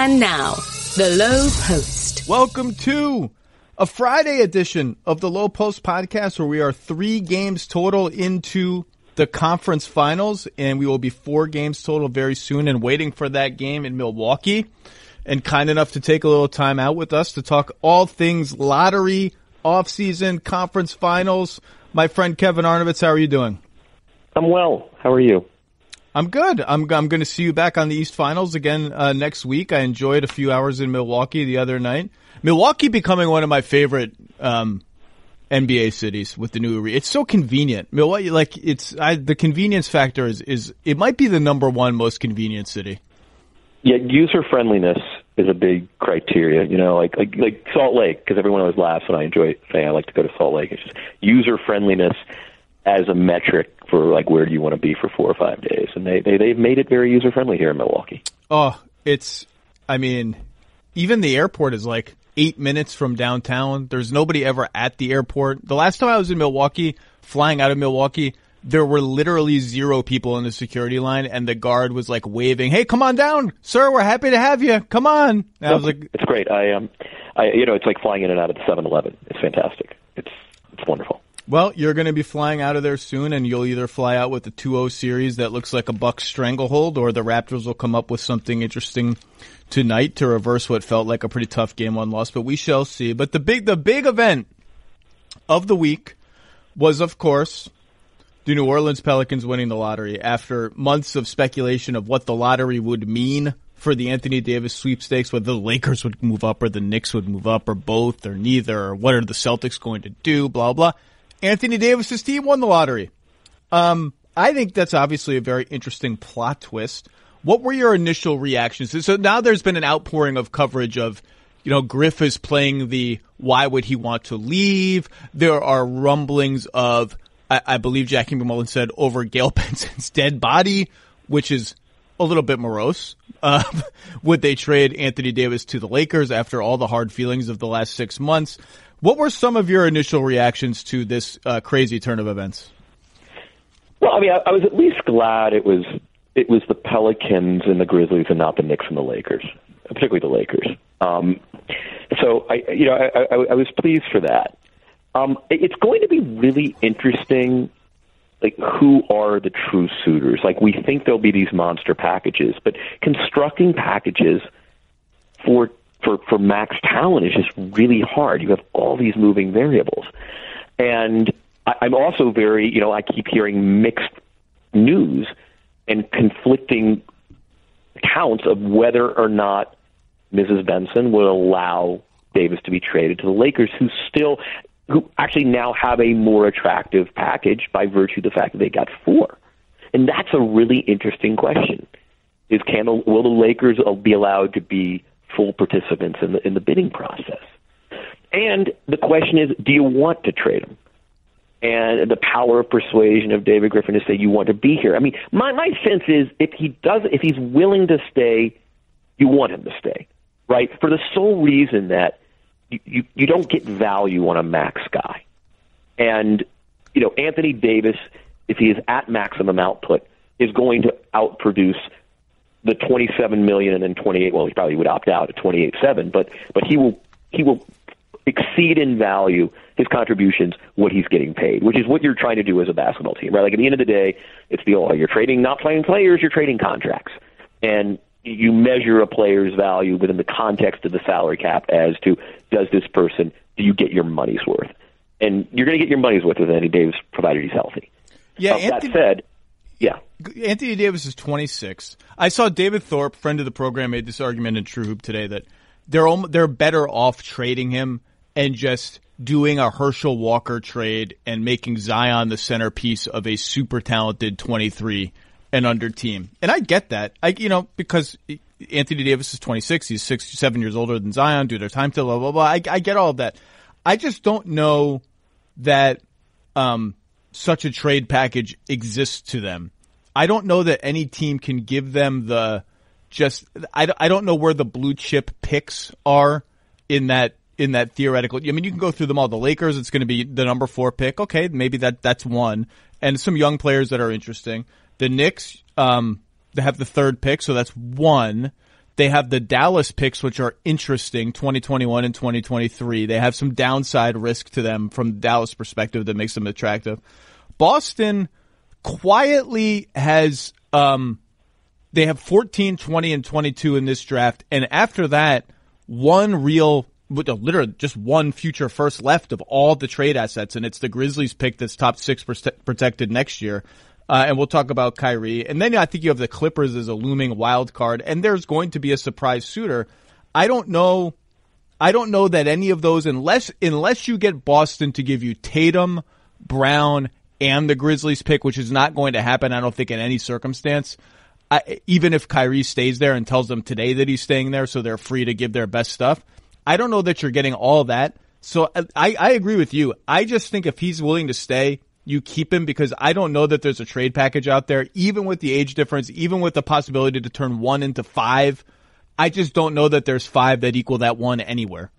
And now, the Lowe Post. Welcome to a Friday edition of the Lowe Post podcast, where we are 3 games total into the conference finals, and we will be 4 games total very soon, and waiting for that game in Milwaukee. And kind enough to take a little time out with us to talk all things lottery, offseason, conference finals. My friend Kevin Arnovitz, how are you doing? I'm well. How are you? I'm good. I'm going to see you back on the East Finals again next week. I enjoyed a few hours in Milwaukee the other night. Milwaukee becoming one of my favorite NBA cities with the new arena. It's so convenient. Milwaukee, the convenience factor is it might be the number one most convenient city. Yeah, user friendliness is a big criteria. You know, like Salt Lake, because everyone always laughs when I enjoy saying I like to go to Salt Lake. It's just user friendliness as a metric for like where do you want to be for 4 or 5 days, and they've made it very user friendly here in Milwaukee. Oh, even the airport is like 8 minutes from downtown. There's nobody ever at the airport. The last time I was in Milwaukee, flying out of Milwaukee, there were literally 0 people in the security line, and the guard was like waving, "Hey, come on down, sir. We're happy to have you. Come on." And I was like, "It's great." It's like flying in and out of the 7-Eleven. It's fantastic. It's wonderful. Well, you're going to be flying out of there soon, and you'll either fly out with the 2-0 series that looks like a Bucks stranglehold, or the Raptors will come up with something interesting tonight to reverse what felt like a pretty tough Game 1 loss. But we shall see. But the big event of the week was, of course, the New Orleans Pelicans winning the lottery after months of speculation of what the lottery would mean for the Anthony Davis sweepstakes, whether the Lakers would move up or the Knicks would move up or both or neither, or what are the Celtics going to do, blah, blah. Anthony Davis's team won the lottery. I think that's obviously a very interesting plot twist. What were your initial reactions? So now there's been an outpouring of coverage of, Griff is playing the why would he want to leave? There are rumblings of, I believe Jackie McMullen said, over Gail Benson's dead body, which is a little bit morose. Would they trade Anthony Davis to the Lakers after all the hard feelings of the last 6 months? What were some of your initial reactions to this crazy turn of events? Well, I was at least glad it was the Pelicans and the Grizzlies and not the Knicks and the Lakers, particularly the Lakers. So I was pleased for that. It's going to be really interesting, like, who are the true suitors? Like, we think there'll be these monster packages, but constructing packages for max talent is just really hard. You have all these moving variables. And I'm also I keep hearing mixed news and conflicting accounts of whether or not Mrs. Benson will allow Davis to be traded to the Lakers, who actually now have a more attractive package by virtue of the fact that they got 4. And that's a really interesting question. Will the Lakers be allowed to be full participants in the bidding process? And the question is, do you want to trade him? And the power of persuasion of David Griffin to say you want to be here. I mean, my sense is if he's willing to stay, you want him to stay, right? For the sole reason that you don't get value on a max guy. And, Anthony Davis, if he is at maximum output, is going to outproduce the $27 million and then 28. Well, he probably would opt out at 28.7, but he will exceed in value his contributions what he's getting paid, which is what you're trying to do as a basketball team, right? Like, at the end of the day, it's you're trading not playing players, you're trading contracts, and you measure a player's value within the context of the salary cap as to do you get your money's worth, and you're going to get your money's worth with Anthony Davis provided he's healthy. Yeah. That said. Yeah. Anthony Davis is 26. I saw David Thorpe, friend of the program, made this argument in True Hoop today that they're better off trading him and just doing a Herschel Walker trade and making Zion the centerpiece of a super talented 23 and under team. And I get that. Because Anthony Davis is 26, he's 6-7 years older than Zion, due to their time to blah, blah, blah. I get all of that. I just don't know that such a trade package exists to them. I don't know that any team can give them I don't know where the blue chip picks are in that theoretical. I mean, you can go through them all. The Lakers, it's going to be the number 4 pick. Okay, maybe that's one. And some young players that are interesting. The Knicks, they have the 3rd pick, so that's 1. They have the Dallas picks, which are interesting, 2021 and 2023. They have some downside risk to them from Dallas' perspective that makes them attractive. Boston quietly has, they have 14, 20, and 22 in this draft. And after that, literally just one future first left of all the trade assets. And it's the Grizzlies pick that's top 6 protected next year. And we'll talk about Kyrie. And then I think you have the Clippers as a looming wild card, and there's going to be a surprise suitor. I don't know that any of those, unless you get Boston to give you Tatum, Brown, and the Grizzlies pick, which is not going to happen, I don't think, in any circumstance. Even if Kyrie stays there and tells them today that he's staying there so they're free to give their best stuff, I don't know that you're getting all that. So I agree with you. I just think if he's willing to stay, you keep him, because I don't know that there's a trade package out there, even with the age difference, even with the possibility to turn 1 into 5. I just don't know that there's 5 that equal that 1 anywhere.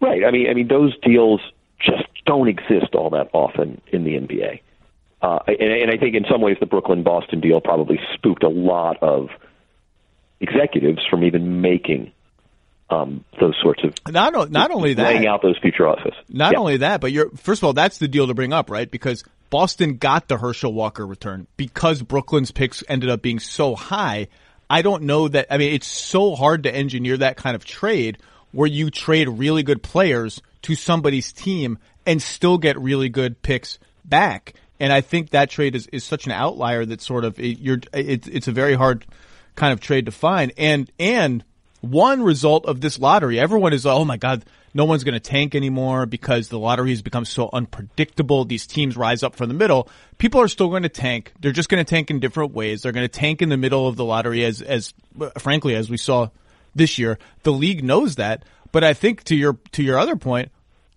Right. I mean, those deals just don't exist all that often in the NBA. And I think in some ways the Brooklyn-Boston deal probably spooked a lot of executives from even making those sorts of not only that, laying out those future offers. Not only that, but first of all, that's the deal to bring up, right? Because Boston got the Herschel Walker return because Brooklyn's picks ended up being so high. I don't know that. I mean, it's so hard to engineer that kind of trade where you trade really good players to somebody's team and still get really good picks back. And I think that trade is such an outlier that sort of it's a very hard kind of trade to find. And one result of this lottery, everyone is, oh my God, no one's going to tank anymore because the lottery has become so unpredictable. These teams rise up from the middle. People are still going to tank. They're just going to tank in different ways. They're going to tank in the middle of the lottery as frankly, as we saw this year. The league knows that. But I think to your other point,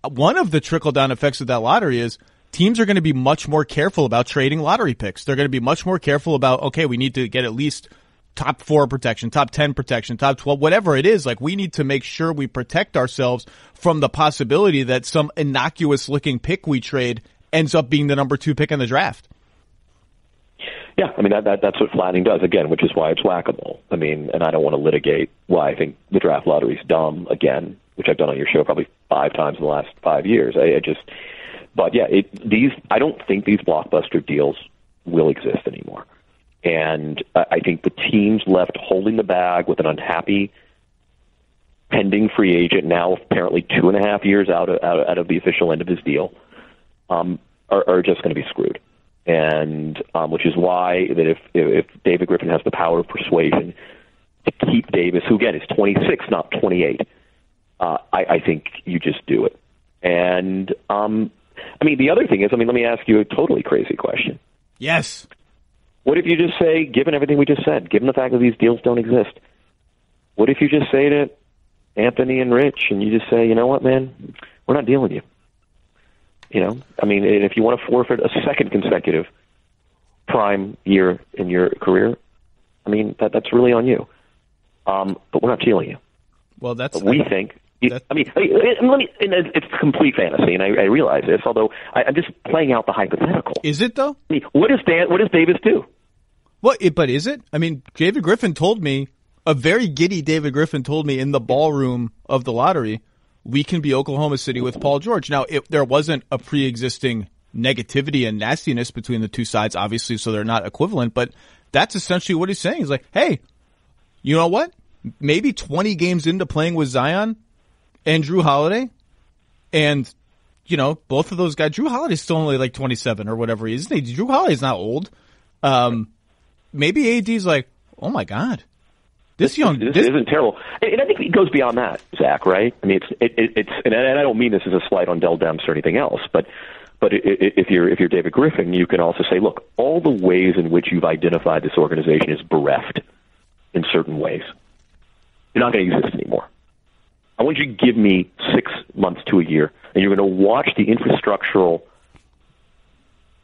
one of the trickle-down effects of that lottery is teams are going to be much more careful about trading lottery picks. They're going to be much more careful about, okay, we need to get at least top 4 protection, top 10 protection, top 12, whatever it is. Like, we need to make sure we protect ourselves from the possibility that some innocuous looking pick we trade ends up being the number 2 pick in the draft. Yeah, I mean, that's what flattening does, again, which is why it's whack-a-mole. I mean, and I don't want to litigate why I think the draft lottery is dumb, again, which I've done on your show probably 5 times in the last 5 years. But yeah, I don't think these blockbuster deals will exist anymore. And I think the teams left holding the bag with an unhappy pending free agent, now apparently 2.5 years out of the official end of his deal, are just going to be screwed. And which is why that if David Griffin has the power of persuasion to keep Davis, who again is 26, not 28, I think you just do it. And I mean, the other thing is, I mean, let me ask you a totally crazy question. Yes. What if you just say, given everything we just said, given the fact that these deals don't exist, what if you just say to Anthony and Rich, and you just say, you know what, man, we're not dealing with you. You know, I mean, if you want to forfeit a second consecutive prime year in your career, I mean, that's really on you. But we're not dealing you. Well, that's... But we think... I mean, it's complete fantasy, and I realize this, although I'm just playing out the hypothetical. Is it, though? I mean, what does Davis do? But is it? I mean, David Griffin told me, a very giddy David Griffin told me in the ballroom of the lottery, we can be Oklahoma City with Paul George. Now, if there wasn't a pre-existing negativity and nastiness between the two sides, obviously, so they're not equivalent, but that's essentially what he's saying. He's like, hey, you know what? Maybe 20 games into playing with Zion and Drew Holiday, and, you know, both of those guys, Drew Holiday's still only like 27 or whatever he is. Drew Holiday's not old. Maybe AD's like, oh my God. This isn't terrible. And I think it goes beyond that, Zach, right? I mean, it's and I don't mean this as a slight on Dell Demps or anything else, but if you're David Griffin, you can also say, look, all the ways in which you've identified this organization is bereft in certain ways. You're not going to exist anymore. I want you to give me 6 months to a year, and you're going to watch the infrastructural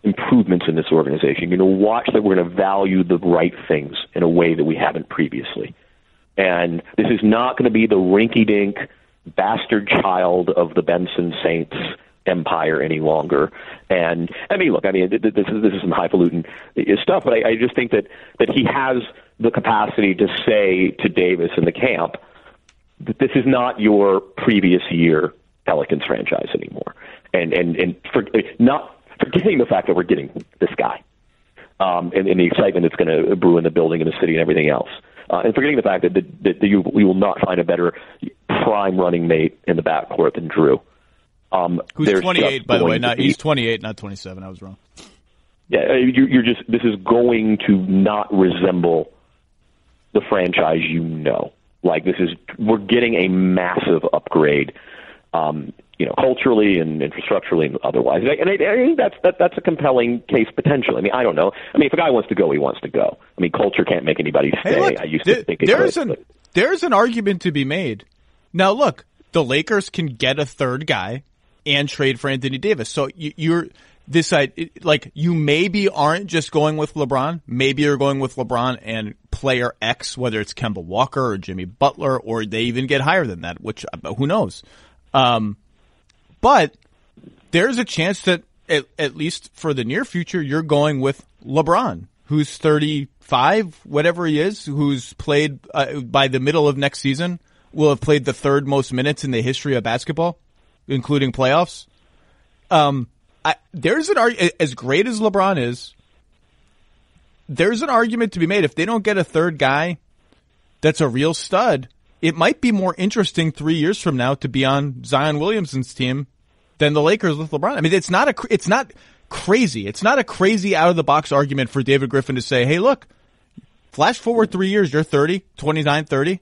improvements in this organization. You're going to watch that we're going to value the right things in a way that we haven't previously. And this is not going to be the rinky-dink bastard child of the Benson Saints empire any longer. And I mean, look, I mean, this is some highfalutin stuff, but I just think that he has the capacity to say to Davis in the camp that this is not your previous year Pelicans franchise anymore, and not forgetting the fact that we're getting this guy, and the excitement that's going to brew in the building and the city and everything else, and forgetting the fact that we will not find a better prime running mate in the backcourt than Drew. Who's 28, by the way? He's 28, not 27. I was wrong. Yeah, you're just. This is going to not resemble the franchise you know. Like we're getting a massive upgrade, culturally and infrastructurally and otherwise. And I think that's a compelling case potential. I mean, I don't know. I mean, if a guy wants to go, he wants to go. I mean, culture can't make anybody stay. Hey, look, I used to think it could. There's an argument to be made. Now, look, the Lakers can get a third guy and trade for Anthony Davis. So you maybe aren't just going with LeBron. Maybe you're going with LeBron and player X, whether it's Kemba Walker or Jimmy Butler, or they even get higher than that, which who knows. But there's a chance that at least for the near future, you're going with LeBron, who's 35, whatever he is, who's played by the middle of next season, will have played the third most minutes in the history of basketball, including playoffs. There's as great as LeBron is, there's an argument to be made. If they don't get a third guy that's a real stud, it might be more interesting 3 years from now to be on Zion Williamson's team than the Lakers with LeBron. I mean, it's not crazy. It's not a crazy out of the box argument for David Griffin to say, hey, look, flash forward 3 years, you're 30, 29, 30.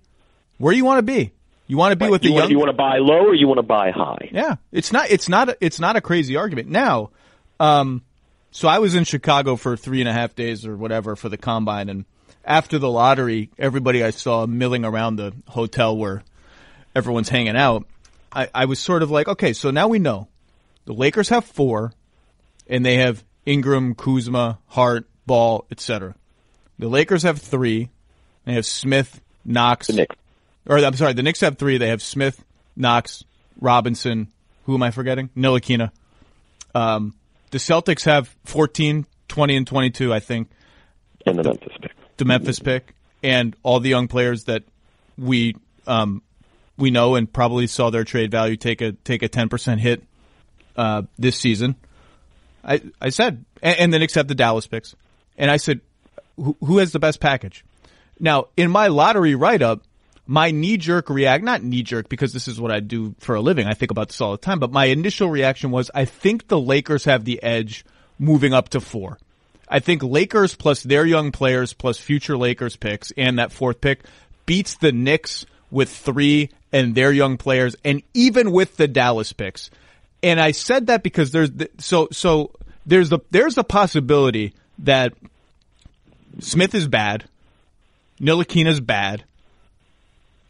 Where do you want to be? You want to be with the young. You want to buy low or you want to buy high? Yeah, it's not a crazy argument. Now, so I was in Chicago for 3.5 days or whatever for the combine, and after the lottery, everybody I saw milling around the hotel where everyone's hanging out, I was sort of like, okay, so now we know the Lakers have 4, and they have Ingram, Kuzma, Hart, Ball, etc. The Lakers have 3. They have Smith, Knox. The Knicks. The Knicks have 3. They have Smith, Knox, Robinson. Who am I forgetting? Ntilikina. The Celtics have 14, 20, and 22, I think. And the Memphis pick. The Memphis pick. And all the young players that we know and probably saw their trade value take a 10% hit this season. I said, and the Knicks have the Dallas picks. And I said, who has the best package? Now, in my lottery write-up, my knee-jerk not knee-jerk because this is what I do for a living. I think about this all the time. But my initial reaction was I think the Lakers have the edge moving up to 4. I think Lakers plus their young players plus future Lakers picks and that 4th pick beats the Knicks with 3 and their young players and even with the Dallas picks. And I said that because there's a possibility that Smith is bad, Ntilikina is bad,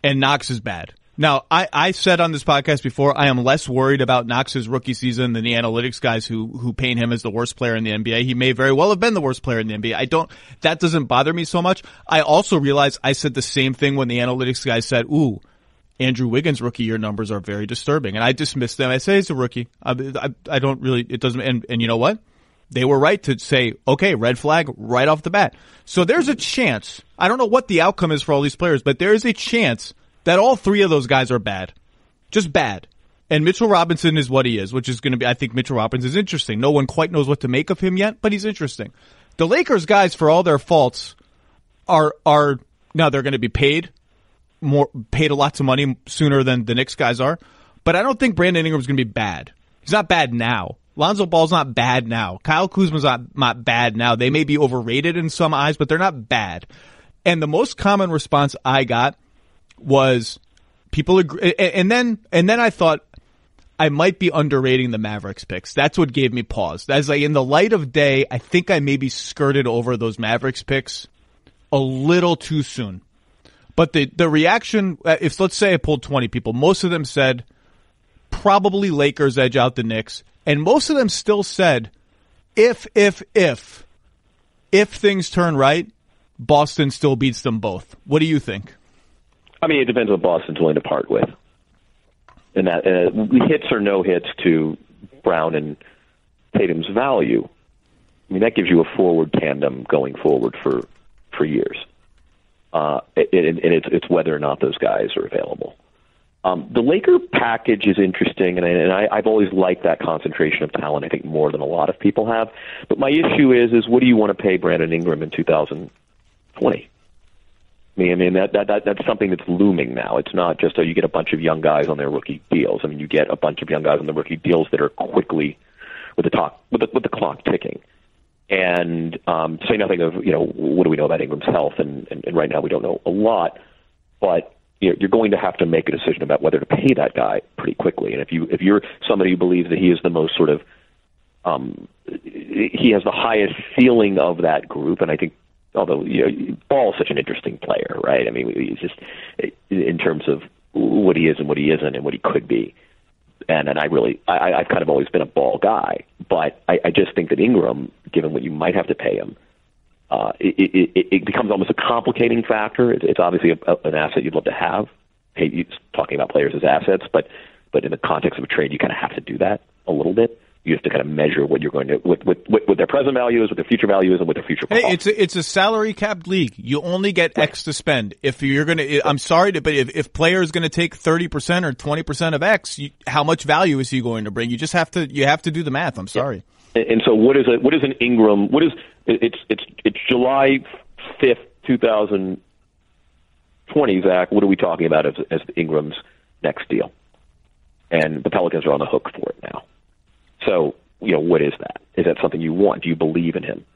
and Knox is bad. Now, I said on this podcast before, I am less worried about Knox's rookie season than the analytics guys who paint him as the worst player in the NBA. He may very well have been the worst player in the NBA. That doesn't bother me so much. I also realize I said the same thing when the analytics guys said, ooh, Andrew Wiggins' rookie year numbers are very disturbing. And I dismissed them. I say he's a rookie. I don't really, it doesn't, and you know what? They were right to say, okay, red flag right off the bat. So there's a chance. I don't know what the outcome is for all these players, but there is a chance that all 3 of those guys are bad. Just bad. And Mitchell Robinson is what he is, which is going to be, I think Mitchell Robinson is interesting. No one quite knows what to make of him yet, but he's interesting. The Lakers guys, for all their faults, are now they're going to be paid lots of money sooner than the Knicks guys are. But I don't think Brandon Ingram's going to be bad. He's not bad now. Lonzo Ball's not bad now. Kyle Kuzma's not bad now. They may be overrated in some eyes, but they're not bad. And the most common response I got was people agree, and then I thought I might be underrating the Mavericks picks. That's what gave me pause. That's like in the light of day, I think I maybe skirted over those Mavericks picks a little too soon. But the reaction, if let's say I pulled 20 people, most of them said probably Lakers edge out the Knicks, and most of them still said if things turn right, Boston still beats them both. What do you think? I mean, it depends what Boston's willing to part with. And that hits or no hits to Brown and Tatum's value. I mean, that gives you a forward tandem going forward for years. and it's whether or not those guys are available. The Laker package is interesting, and I've always liked that concentration of talent, I think, more than a lot of people have. But my issue is what do you want to pay Brandon Ingram in 2020? I mean that's something that's looming now. It's not just you get a bunch of young guys on their rookie deals. I mean, you get a bunch of young guys on the rookie deals that are quickly with the clock ticking. And say nothing of what do we know about Ingram's health, and right now we don't know a lot, but you're going to have to make a decision about whether to pay that guy pretty quickly. And if you're somebody who believes that he is the most sort of he has the highest ceiling of that group, and I think, although Ball is such an interesting player, right? I mean, he's just in terms of what he is and what he isn't and what he could be. And I've kind of always been a Ball guy, but I just think that Ingram, given what you might have to pay him, it becomes almost a complicating factor. It's obviously an asset you'd love to have. Hey, talking about players as assets, but in the context of a trade, you kind of have to do that a little bit. You have to kind of measure what you're going to, what their present value is, what their future value is, and what their future cost. Hey, it's a salary capped league. You only get X to spend. If you're going to, I'm sorry but if player is going to take 30% or 20% of X, how much value is he going to bring? You just have to do the math. I'm sorry. Yeah. And so what is an Ingram? It's July 5th, 2020, Zach. What are we talking about as Ingram's next deal? And the Pelicans are on the hook for it now. So, what is that? Is that something you want? Do you believe in him?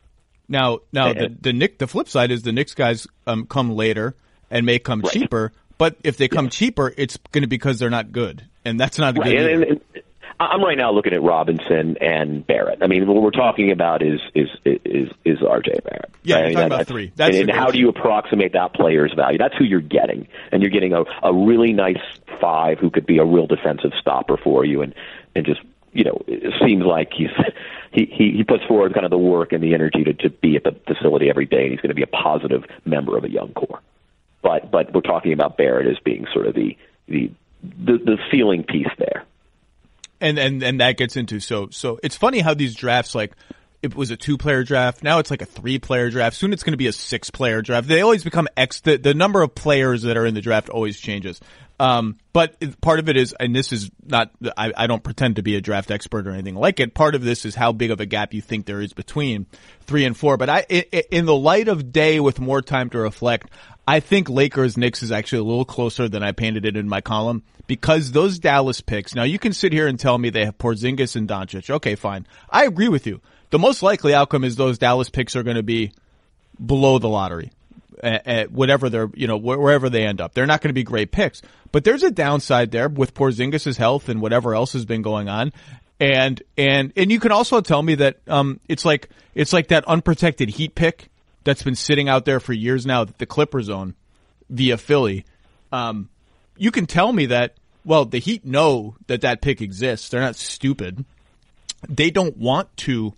Now, the flip side is the Knicks guys come later and may come cheaper, but if they come cheaper, it's going to be because they're not good, and that's not a good deal. And I'm right now looking at Robinson and Barrett. I mean, what we're talking about is R.J. Barrett. Yeah, you're talking about three. And how do you approximate that player's value? That's who you're getting, and you're getting a really nice five who could be a real defensive stopper for you, and just. It seems like he puts forward kind of the work and the energy to be at the facility every day, and he's going to be a positive member of a young core. But we're talking about Barrett as being sort of the ceiling piece there. And that gets into so it's funny how these drafts, like it was a 2-player draft, now it's like a 3-player draft. Soon it's going to be a 6-player draft. They always become the number of players that are in the draft always changes. But part of it is, and this is not, I don't pretend to be a draft expert or anything like it. Part of this is how big of a gap you think there is between 3 and 4. But in the light of day with more time to reflect, I think Lakers Knicks is actually a little closer than I painted it in my column, because those Dallas picks, now you can sit here and tell me they have Porzingis and Doncic. Okay, fine. I agree with you. The most likely outcome is those Dallas picks are going to be below the lottery. Whatever they're, wherever they end up, they're not going to be great picks. But there's a downside there with Porzingis' health and whatever else has been going on, and you can also tell me that it's like that unprotected Heat pick that's been sitting out there for years now that the Clippers own via Philly. You can tell me that the Heat know that pick exists. They're not stupid. They don't want to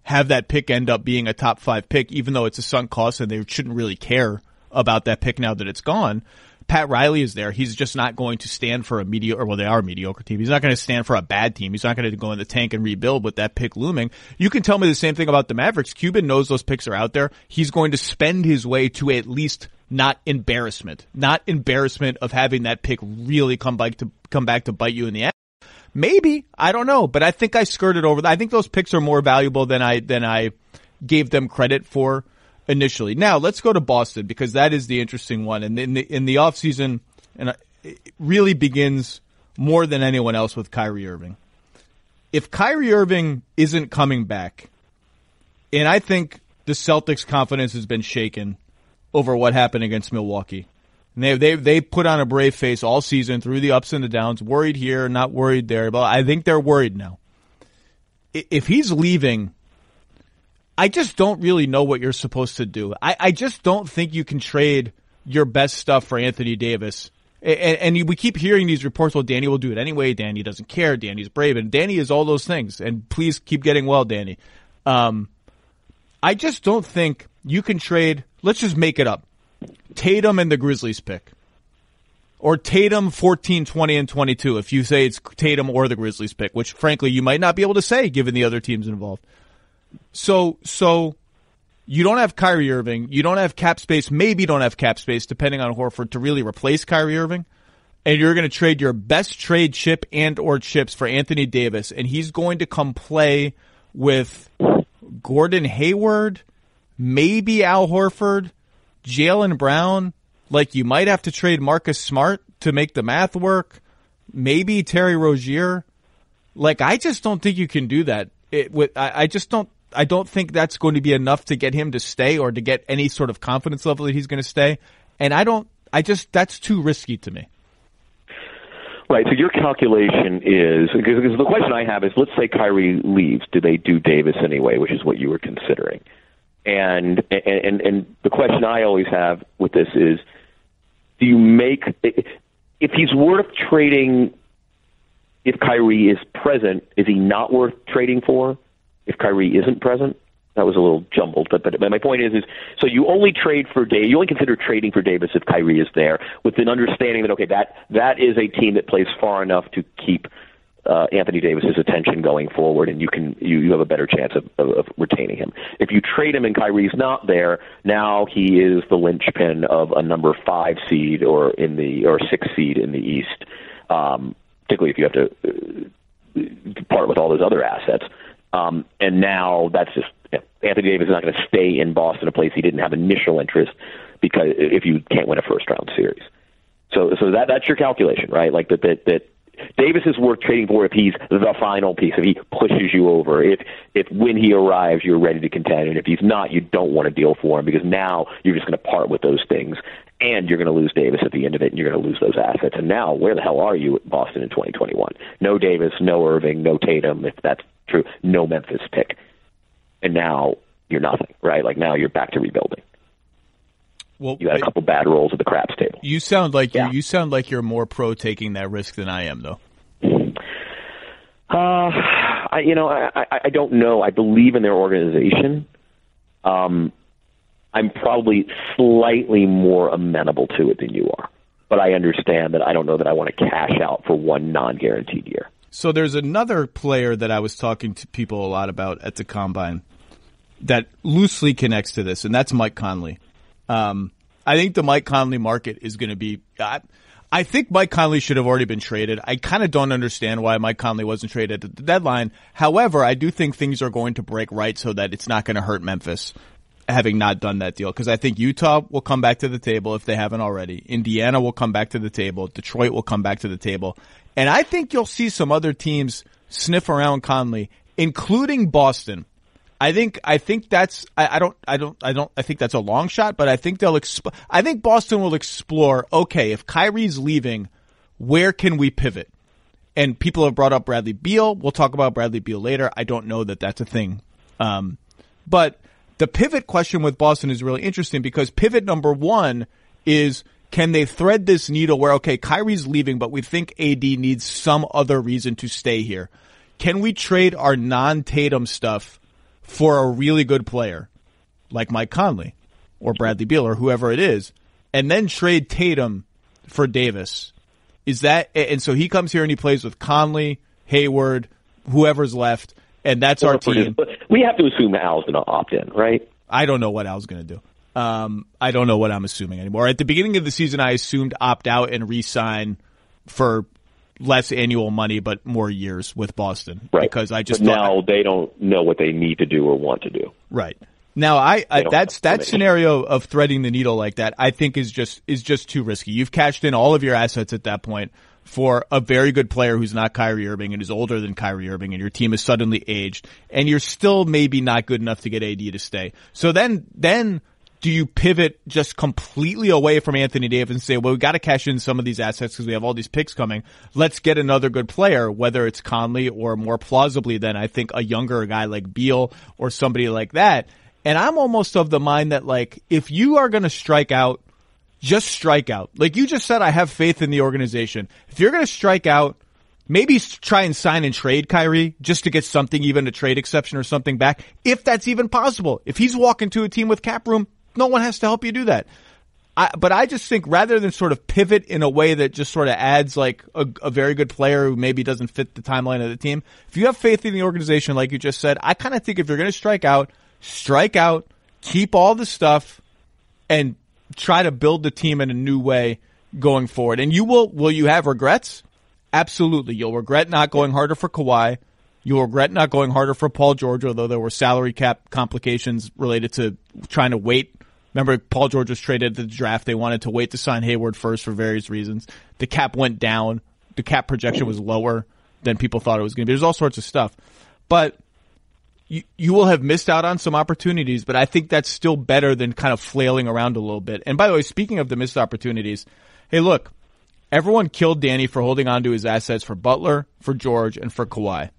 have that pick end up being a top 5 pick, even though it's a sunk cost and they shouldn't really care about that pick now that it's gone. Pat Riley is there. He's just not going to stand for they are a mediocre team. He's not going to stand for a bad team. He's not going to go in the tank and rebuild with that pick looming. You can tell me the same thing about the Mavericks. Cuban knows those picks are out there. He's going to spend his way to at least not embarrassment of having that pick really come back to bite you in the ass. Maybe, I don't know, but I think I skirted over that. I think those picks are more valuable than I gave them credit for initially. Now let's go to Boston, because that is the interesting one. And in the offseason, and it really begins more than anyone else with Kyrie Irving. If Kyrie Irving isn't coming back, and I think the Celtics' confidence has been shaken over what happened against Milwaukee. And they put on a brave face all season through the ups and the downs, worried here, not worried there. But I think they're worried now. If he's leaving, I just don't really know what you're supposed to do. I just don't think you can trade your best stuff for Anthony Davis. And we keep hearing these reports, well, Danny will do it anyway. Danny doesn't care. Danny's brave. And Danny is all those things. And please keep getting well, Danny. I just don't think you can trade, let's just make it up, Tatum and the Grizzlies pick. Or Tatum 14, 20, and 22, if you say it's Tatum or the Grizzlies pick, which frankly you might not be able to say given the other teams involved. So You don't have Kyrie Irving. You don't have cap space. Maybe you don't have cap space, depending on Horford, to really replace Kyrie Irving. And you're going to trade your best trade chip and or chips for Anthony Davis. And he's going to come play with Gordon Hayward, maybe Al Horford, Jaylen Brown. Like, you might have to trade Marcus Smart to make the math work. Maybe Terry Rozier. Like, I just don't think you can do that. I don't think that's going to be enough to get him to stay or to get any sort of confidence level that he's going to stay. And that's too risky to me. Right. So your calculation is, because the question I have is, let's say Kyrie leaves. Do they do Davis anyway, which is what you were considering? And the question I always have with this is, do you make, if he's worth trading, if Kyrie is present, is he not worth trading for? If Kyrie isn't present? That was a little jumbled, but my point is so you only you only consider trading for Davis if Kyrie is there, with an understanding that, okay, that is a team that plays far enough to keep Anthony Davis's attention going forward, and you have a better chance of retaining him. If you trade him and Kyrie's not there, now he is the linchpin of a number 5 seed or 6 seed in the East, particularly if you have to part with all those other assets. And now that's just, Anthony Davis is not going to stay in Boston, a place he didn't have initial interest, because if you can't win a first round series. So that's your calculation, right? Like that Davis is worth trading for if he's the final piece, if he pushes you over, if when he arrives you're ready to contend, and if he's not, you don't want to deal for him, because now you're just going to part with those things, and you're going to lose Davis at the end of it, and you're going to lose those assets. And now, where the hell are you at Boston in 2021? No Davis, no Irving, no Tatum, if that's true, no Memphis pick. And now you're nothing, right? Like, now you're back to rebuilding. Well, you had a couple bad rolls at the craps table. You sound like you sound like you're more pro taking that risk than I am, though. I don't know. I believe in their organization. I'm probably slightly more amenable to it than you are, but I understand that I don't know that I want to cash out for one non-guaranteed year. So there's another player that I was talking to people a lot about at the Combine that loosely connects to this, and that's Mike Conley. I think the Mike Conley market is going to be I think Mike Conley should have already been traded. I kind of don't understand why Mike Conley wasn't traded at the deadline. However, I do think things are going to break right so that it's not going to hurt Memphis having not done that deal, because I think Utah will come back to the table if they haven't already. Indiana will come back to the table. Detroit will come back to the table. And I think you'll see some other teams sniff around Conley, including Boston. I think that's I think that's a long shot, but I think I think Boston will explore, okay, if Kyrie's leaving, where can we pivot? And people have brought up Bradley Beal. We'll talk about Bradley Beal later. I don't know that that's a thing. But the pivot question with Boston is really interesting, because pivot number one is, can they thread this needle where, okay, Kyrie's leaving, but we think AD needs some other reason to stay here. Can we trade our non-Tatum stuff for a really good player like Mike Conley or Bradley Beal or whoever it is, and then trade Tatum for Davis? And so he comes here and he plays with Conley, Hayward, whoever's left, and that's our team. We have to assume Al's going to opt in, right? I don't know what Al's going to do. I don't know what I'm assuming anymore. At the beginning of the season, I assumed opt out and re-sign for less annual money but more years with Boston, right? Because I just now they don't know what they need to do or want to do. Right. Now that scenario of threading the needle like that, I think is just too risky. You've cashed in all of your assets at that point for a very good player who's not Kyrie Irving and is older than Kyrie Irving, and your team is suddenly aged, and you're still maybe not good enough to get AD to stay. So then do you pivot just completely away from Anthony Davis and say, well, we got to cash in some of these assets because we have all these picks coming. Let's get another good player, whether it's Conley or more plausibly than I think a younger guy like Beal or somebody like that. And I'm almost of the mind that, like, if you are going to strike out, just strike out. Like you just said, I have faith in the organization. If you're going to strike out, maybe try and sign and trade Kyrie just to get something, even a trade exception or something back, if that's even possible. If he's walking to a team with cap room, no one has to help you do that. But I just think rather than sort of pivot in a way that just sort of adds like a very good player who maybe doesn't fit the timeline of the team, if you have faith in the organization, like you just said, I kind of think if you're going to strike out, keep all the stuff and try to build the team in a new way going forward. And will you have regrets? Absolutely. You'll regret not going harder for Kawhi. You'll regret not going harder for Paul George, although there were salary cap complications related to trying to wait. Remember, Paul George was traded at the draft. They wanted to wait to sign Hayward first for various reasons. The cap went down. The cap projection was lower than people thought it was going to be. There's all sorts of stuff. But you will have missed out on some opportunities, but I think that's still better than kind of flailing around a little bit. And by the way, speaking of the missed opportunities, hey, look, everyone killed Danny for holding on to his assets for Butler, for George, and for Kawhi.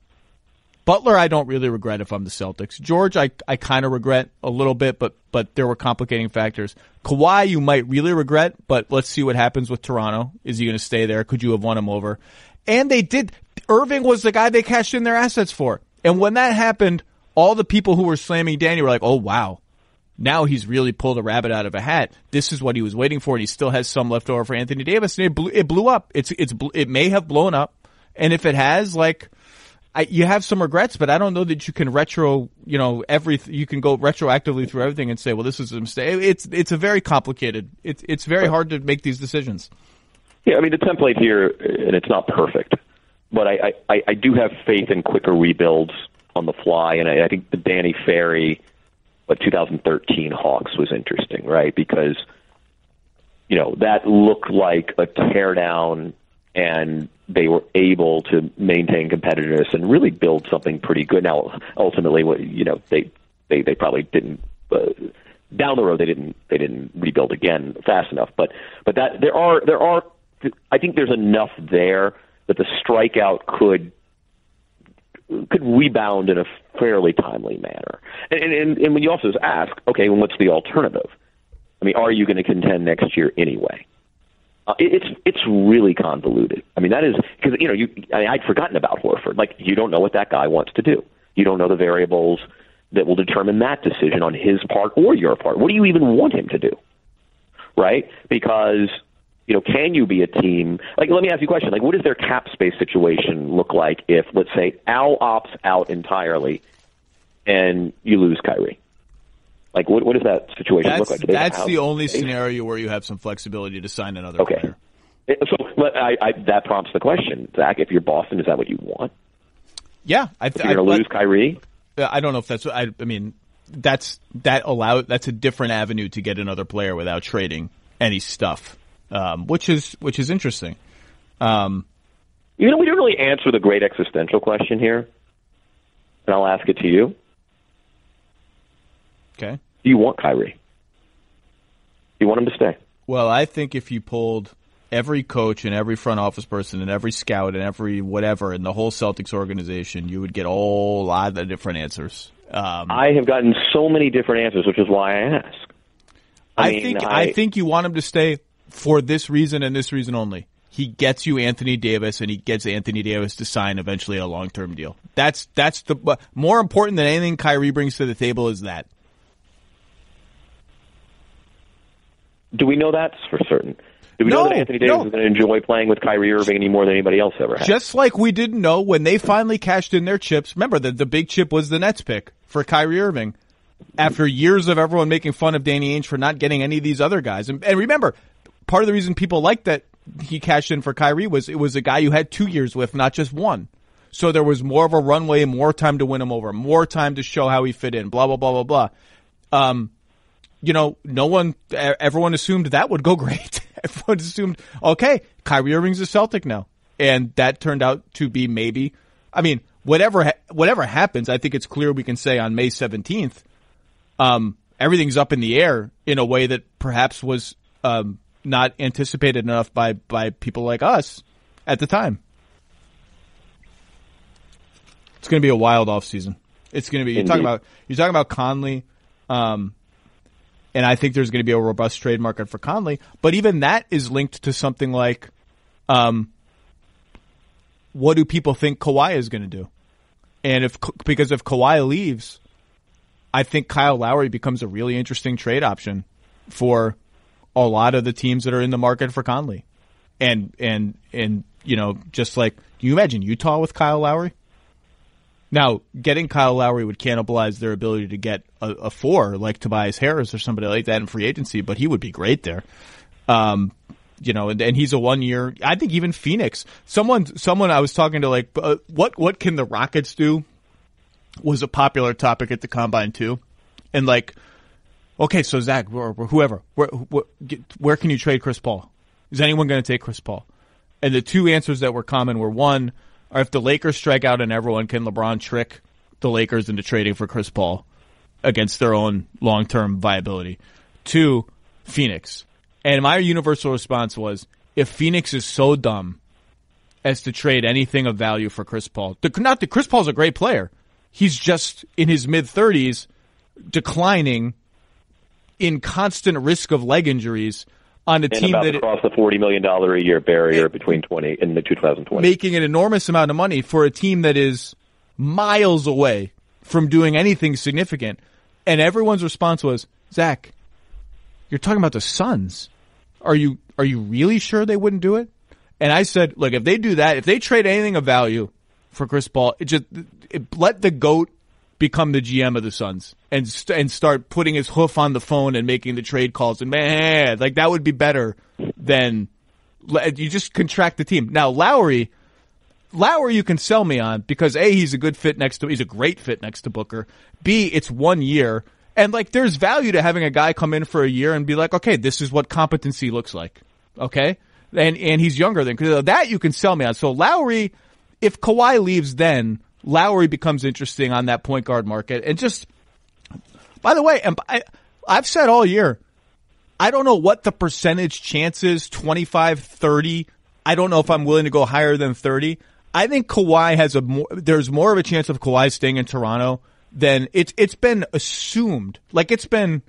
Butler, I don't really regret if I'm the Celtics. George, I kind of regret a little bit, but there were complicating factors. Kawhi, you might really regret, but let's see what happens with Toronto. Is he going to stay there? Could you have won him over? And they did. Irving was the guy they cashed in their assets for. And when that happened, all the people who were slamming Danny were like, oh, wow. Now he's really pulled a rabbit out of a hat. This is what he was waiting for, and he still has some left over for Anthony Davis. And it blew up. It may have blown up. And if it has, you have some regrets, but I don't know that you can you can go retroactively through everything and say, well, this is a mistake. It's a very complicated. It's very hard to make these decisions. Yeah, I mean, the template here, and it's not perfect, but I do have faith in quicker rebuilds on the fly, and I think the Danny Ferry, 2013 Hawks was interesting, right? Because, that looked like a teardown, and they were able to maintain competitiveness and really build something pretty good. Now, ultimately, they probably didn't. Down the road, they didn't rebuild again fast enough. But that there are. I think there's enough there that the strikeout could rebound in a fairly timely manner. And when you also ask, okay, well, what's the alternative? I mean, are you going to contend next year anyway? It's really convoluted. I mean, that is because I'd forgotten about Horford. You don't know what that guy wants to do. You don't know the variables that will determine that decision on his part or your part. What do you even want him to do? Right? Because can you be a team? Let me ask you a question. What does their cap space situation look like if, let's say, Al opts out entirely and you lose Kyrie? What does that situation look like? That's the only scenario where you have some flexibility to sign another player. So that prompts the question, Zach. If you're Boston, is that what you want? Yeah, if you're going to lose Kyrie. I don't know if that's. I mean, that's a different avenue to get another player without trading any stuff, which is interesting. We don't really answer the great existential question here, and I'll ask it to you. Okay. Do you want Kyrie? Do you want him to stay? Well, I think if you pulled every coach and every front office person and every scout and every whatever in the whole Celtics organization, you would get a whole lot of different answers. I have gotten so many different answers, which is why I ask. I think you want him to stay for this reason and this reason only. He gets you Anthony Davis, and he gets Anthony Davis to sign eventually a long-term deal. That's the more important than anything Kyrie brings to the table is that. Do we know that for certain? Do we know that Anthony Davis is going to enjoy playing with Kyrie Irving any more than anybody else ever has? Just like we didn't know when they finally cashed in their chips. Remember, the big chip was the Nets pick for Kyrie Irving. After years of everyone making fun of Danny Ainge for not getting any of these other guys. And remember, part of the reason people liked that he cashed in for Kyrie was it was a guy you had 2 years with, not just one. So there was more of a runway, more time to win him over, more time to show how he fit in, blah, blah, blah, blah, blah. Everyone assumed that would go great. Everyone assumed, okay, Kyrie Irving's a Celtic now. And that turned out to be maybe, whatever happens, I think it's clear we can say on May 17th, everything's up in the air in a way that perhaps was, not anticipated enough by people like us at the time. It's going to be a wild offseason. It's going to be, you're talking about Conley, and I think there's going to be a robust trade market for Conley. But even that is linked to something like, what do people think Kawhi is going to do? And because if Kawhi leaves, I think Kyle Lowry becomes a really interesting trade option for a lot of the teams that are in the market for Conley. And just like, can you imagine Utah with Kyle Lowry? Now, getting Kyle Lowry would cannibalize their ability to get a 4 like Tobias Harris or somebody like that in free agency, but he would be great there. And he's a 1 year. I think even Phoenix. Someone I was talking to, like, what can the Rockets do? Was a popular topic at the Combine too, and like, okay, so Zach or whoever, where can you trade Chris Paul? Is anyone going to take Chris Paul? And the two answers that were common were, one, or if the Lakers strike out and everyone, can LeBron trick the Lakers into trading for Chris Paul against their own long-term viability? Two, Phoenix. And my universal response was, if Phoenix is so dumb as to trade anything of value for Chris Paul, Chris Paul's a great player. He's just in his mid-30s, declining in constant risk of leg injuries on a team about that across the $40 million a year barrier between 20 and the 2020, making an enormous amount of money for a team that is miles away from doing anything significant. And everyone's response was, Zach, you're talking about the Suns. Are you really sure they wouldn't do it? And I said, look, if they do that, if they trade anything of value for Chris Paul, let the GOAT become the GM of the Suns and start putting his hoof on the phone and making the trade calls. And man, like, that would be better than you just contract the team. Now, Lowry you can sell me on because A, he's a great fit next to Booker. B, it's 1 year. And like, there's value to having a guy come in for a year and be like, okay, this is what competency looks like. Okay. And he's younger than that. You can sell me on. So Lowry, if Kawhi leaves, then Lowry becomes interesting on that point guard market. And just, by the way, I've said all year, I don't know what the percentage chance is, 25, 30. I don't know if I'm willing to go higher than 30. I think Kawhi there's more of a chance of Kawhi staying in Toronto than it's been assumed. Like, it's been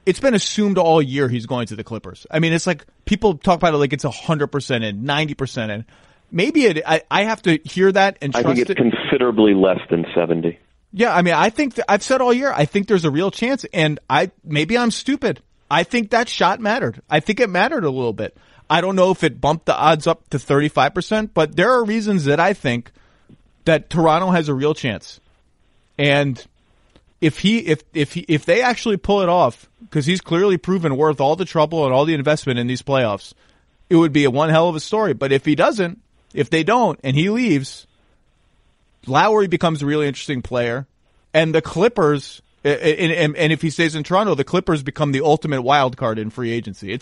assumed all year he's going to the Clippers. I mean, it's like people talk about it like it's 100% in, 90% in. Maybe I have to hear that and trust it. I think it's considerably less than 70. Yeah, I mean, I think I've said all year, I think there's a real chance, and maybe I'm stupid. I think that shot mattered. I think it mattered a little bit. I don't know if it bumped the odds up to 35%, but there are reasons that I think that Toronto has a real chance. And if they actually pull it off, because he's clearly proven worth all the trouble and all the investment in these playoffs, it would be one hell of a story. But if they don't, and he leaves, Lowry becomes a really interesting player, and the Clippers, and if he stays in Toronto, the Clippers become the ultimate wild card in free agency.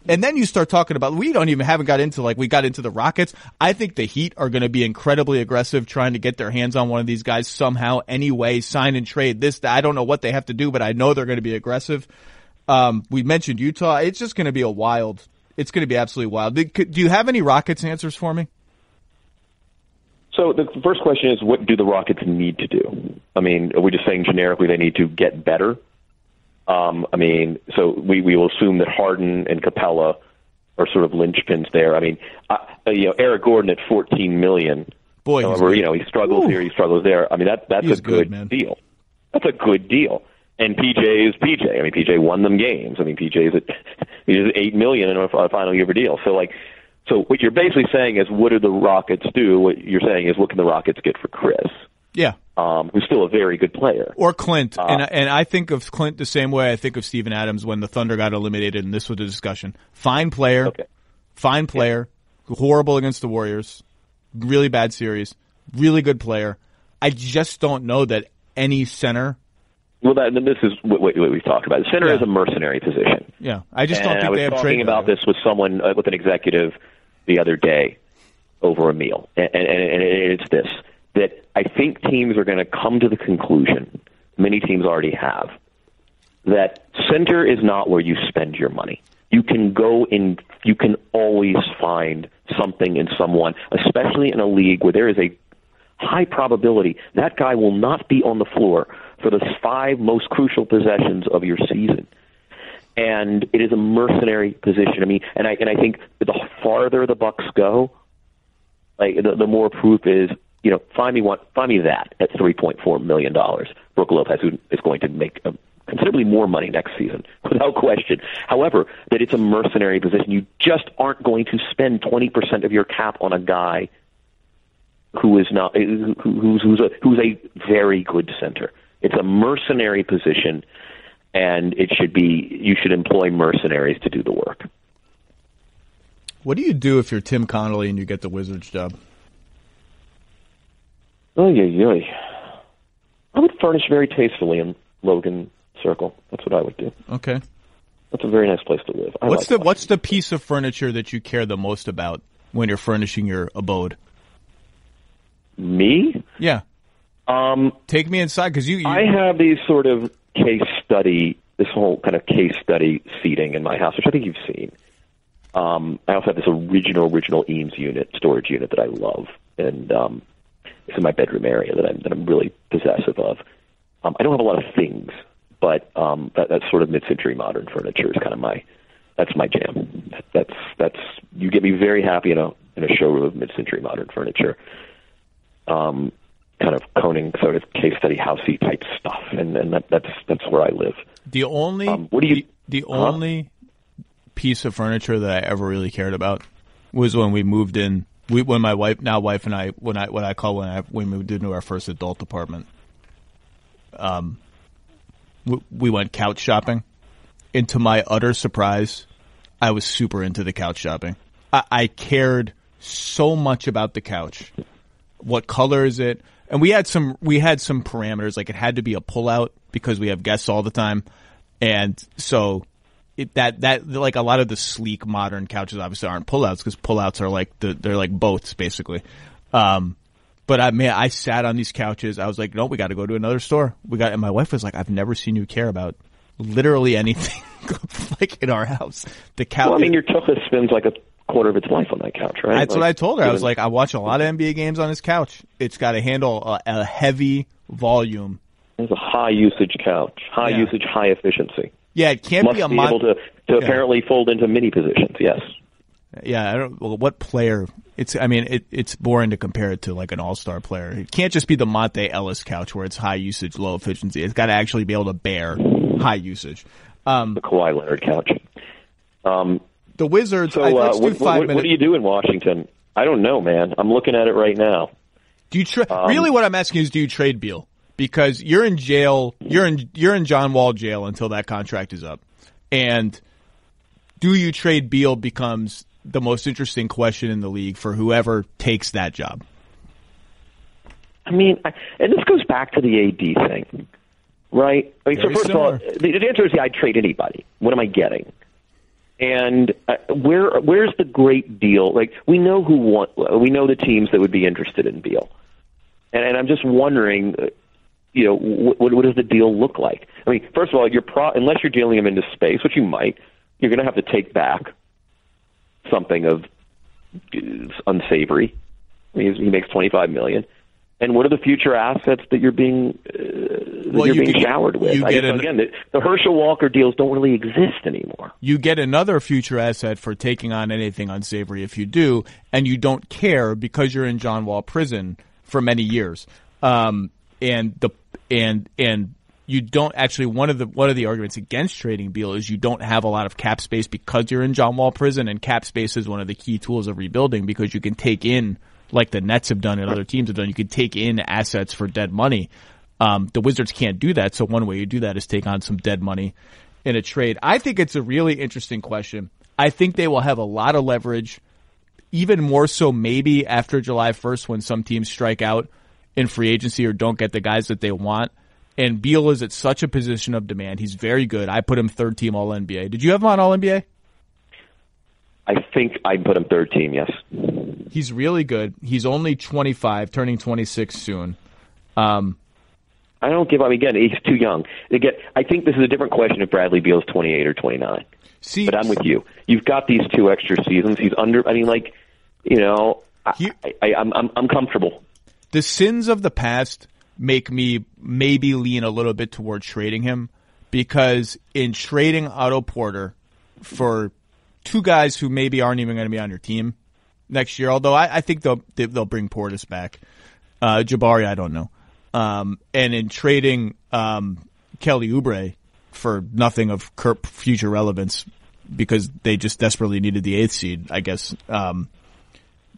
And then you start talking about, we got into the Rockets. I think the Heat are going to be incredibly aggressive trying to get their hands on one of these guys somehow, anyway, sign and trade this, that. I don't know what they have to do, but I know they're going to be aggressive. We mentioned Utah. It's just going to be it's going to be absolutely wild. Do you have any Rockets answers for me? So the first question is, what do the Rockets need to do? I mean, are we just saying generically they need to get better? So we will assume that Harden and Capella are sort of linchpins there. I mean, Eric Gordon at $14 million. Boy, however, he struggles here, he struggles there. I mean, that's a good deal. That's a good deal. And PJ is PJ. I mean, PJ won them games. I mean, PJ is at $8 million in a final year of a deal. So what you're basically saying is, what do the Rockets do? What you're saying is, what can the Rockets get for Chris? Yeah. Who's still a very good player. Or Clint. And I think of Clint the same way I think of Steven Adams when the Thunder got eliminated, and this was the discussion. Fine player. Okay. Fine player. Yeah. Horrible against the Warriors. Really bad series. Really good player. I just don't know that any center. Well, this is what we've talked about. Center is a mercenary position. Yeah. I just don't think they have trade. I was talking about this with someone, with an executive the other day over a meal. And it's this, that I think teams are going to come to the conclusion, many teams already have, that center is not where you spend your money. You can always find something in someone, especially in a league where there is a high probability that guy will not be on the floor for the 5 most crucial possessions of your season. And it is a mercenary position. I mean, and I think the farther the Bucks go, like the more proof is, find me that at $3.4 million. Brook Lopez, who is going to make considerably more money next season, without question. However, that it's a mercenary position. You just aren't going to spend 20% of your cap on a guy who is not who's a very good center. It's a mercenary position, and you should employ mercenaries to do the work. What do you do if you're Tim Connolly and you get the Wizards job? Oh, yeah. I would furnish very tastefully in Logan Circle. That's what I would do. Okay. That's a very nice place to live. What's the piece of furniture that you care the most about when you're furnishing your abode? Me? Yeah. Take me inside, because I have these sort of this whole kind of case study seating in my house, which I think you've seen. I also have this original Eames storage unit that I love, and it's in my bedroom area that I'm really possessive of. I don't have a lot of things, but that sort of mid-century modern furniture is kind of that's my jam. That's you get me very happy in a showroom of mid-century modern furniture. Kind of coning sort of case study housey type stuff, and that's where I live. The only piece of furniture that I ever really cared about was when we moved in. When my wife and I we moved into our first adult apartment. We went couch shopping, and to my utter surprise, I was super into the couch shopping. I cared so much about the couch. What color is it? And we had some parameters, like it had to be a pullout because we have guests all the time. And so that like a lot of the sleek modern couches obviously aren't pullouts, because pullouts are like they're like boats basically. But I sat on these couches. I was like, no, we got to go to another store. And my wife was like, I've never seen you care about literally anything like in our house. The couch. Well, I mean, your tuchus spends like a quarter of its life on that couch, right? That's what I told her. I was like, I watch a lot of NBA games on this couch. It's got to handle a heavy volume. It's a high usage couch, high usage, high efficiency. Yeah, it can't be able to apparently fold into many positions. Yes. Yeah, what player? It's boring to compare it to like an all-star player. It can't just be the Monte Ellis couch where it's high usage, low efficiency. It's got to actually be able to bear high usage. The Kawhi Leonard couch. The Wizards. So, let's do 5 minutes. What do you do in Washington? I don't know, man. I'm looking at it right now. Do you really? What I'm asking is, do you trade Beal? Because you're in jail. You're in John Wall jail until that contract is up. And do you trade Beal becomes the most interesting question in the league for whoever takes that job. I mean, and this goes back to the AD thing, right? I mean, so first of all, the answer is I'd trade anybody. What am I getting? And where's the great deal? Like, we know the teams that would be interested in Beal, and I'm just wondering, what does the deal look like? I mean, first of all, unless you're dealing him into space, which you might, you're going to have to take back something of unsavory. I mean, he makes $25 million. And what are the future assets that you're being showered with? The Herschel Walker deals don't really exist anymore. You get another future asset for taking on anything unsavory if you do, and you don't care because you're in John Wall prison for many years. And you don't actually. One of the arguments against trading Beal is you don't have a lot of cap space because you're in John Wall prison, and cap space is one of the key tools of rebuilding because you can take in, like the Nets have done and other teams have done, you can take in assets for dead money. The Wizards can't do that, so one way you do that is take on some dead money in a trade. I think it's a really interesting question. I think they will have a lot of leverage, even more so maybe after July 1st when some teams strike out in free agency or don't get the guys that they want. And Beal is at such a position of demand. He's very good. I put him third team All-NBA. Did you have him on All-NBA? I think I put him third team, yes. He's really good. He's only 25, turning 26 soon. I don't give up. Again, he's too young. Again, I think this is a different question if Bradley Beal's 28 or 29. But I'm with you. You've got these 2 extra seasons. He's under. I mean, like, I'm comfortable. The sins of the past make me maybe lean a little bit toward trading him, because in trading Otto Porter for 2 guys who maybe aren't even going to be on your team next year, although I think they'll bring Portis back. Jabari, I don't know. And in trading Kelly Oubre for nothing of future relevance because they just desperately needed the 8th seed, I guess.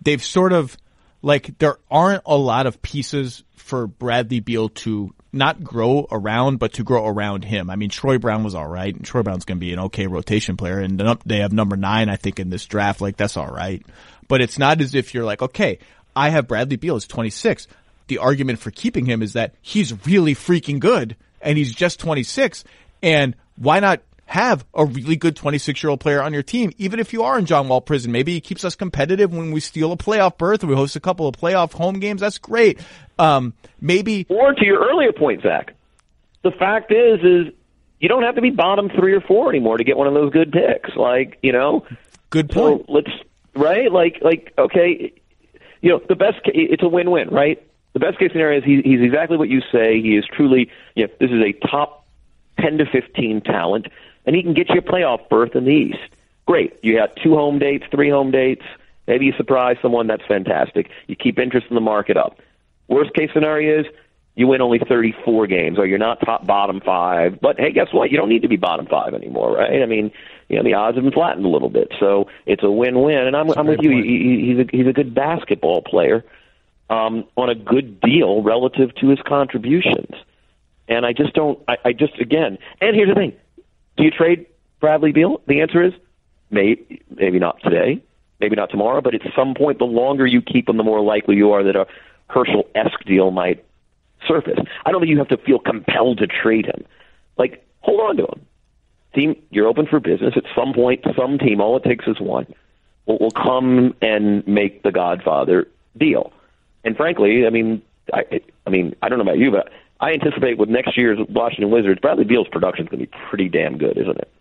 They've sort of like there aren't a lot of pieces for Bradley Beal to not grow around, but to grow around him. I mean, Troy Brown was all right, and Troy Brown's going to be an okay rotation player, and they have number 9, I think, in this draft. Like, that's all right. But it's not as if you're like, okay, I have Bradley Beal as 26. The argument for keeping him is that he's really freaking good, and he's just 26, and why not have a really good 26-year-old player on your team, even if you are in John Wall prison? Maybe he keeps us competitive when we steal a playoff berth and we host a couple of playoff home games. That's great. Maybe. Or to your earlier point, Zach, the fact is you don't have to be bottom 3 or 4 anymore to get one of those good picks. Like, Good point. So right? Like, okay, the best, it's a win-win, right? The best case scenario is he's exactly what you say. He is truly, this is a top 10 to 15 talent, and he can get you a playoff berth in the East. Great. You got 2 home dates, 3 home dates. Maybe you surprise someone. That's fantastic. You keep interest in the market up. Worst case scenario is you win only 34 games, or you're not bottom 5. But hey, guess what? You don't need to be bottom 5 anymore, right? I mean, the odds have been flattened a little bit, so it's a win-win. And I'm with you. He's a good basketball player on a good deal relative to his contributions. And I just don't. Again. And here's the thing: do you trade Bradley Beal? The answer is maybe not today, maybe not tomorrow, but at some point, the longer you keep him, the more likely you are that a Herschel-esque deal might surface. I don't think you have to feel compelled to trade him. Like, hold on to him. Team, you're open for business. At some point, some team, all it takes is one, will come and make the Godfather deal. And frankly, I mean, I don't know about you, but I anticipate with next year's Washington Wizards, Bradley Beal's production is going to be pretty damn good, isn't it?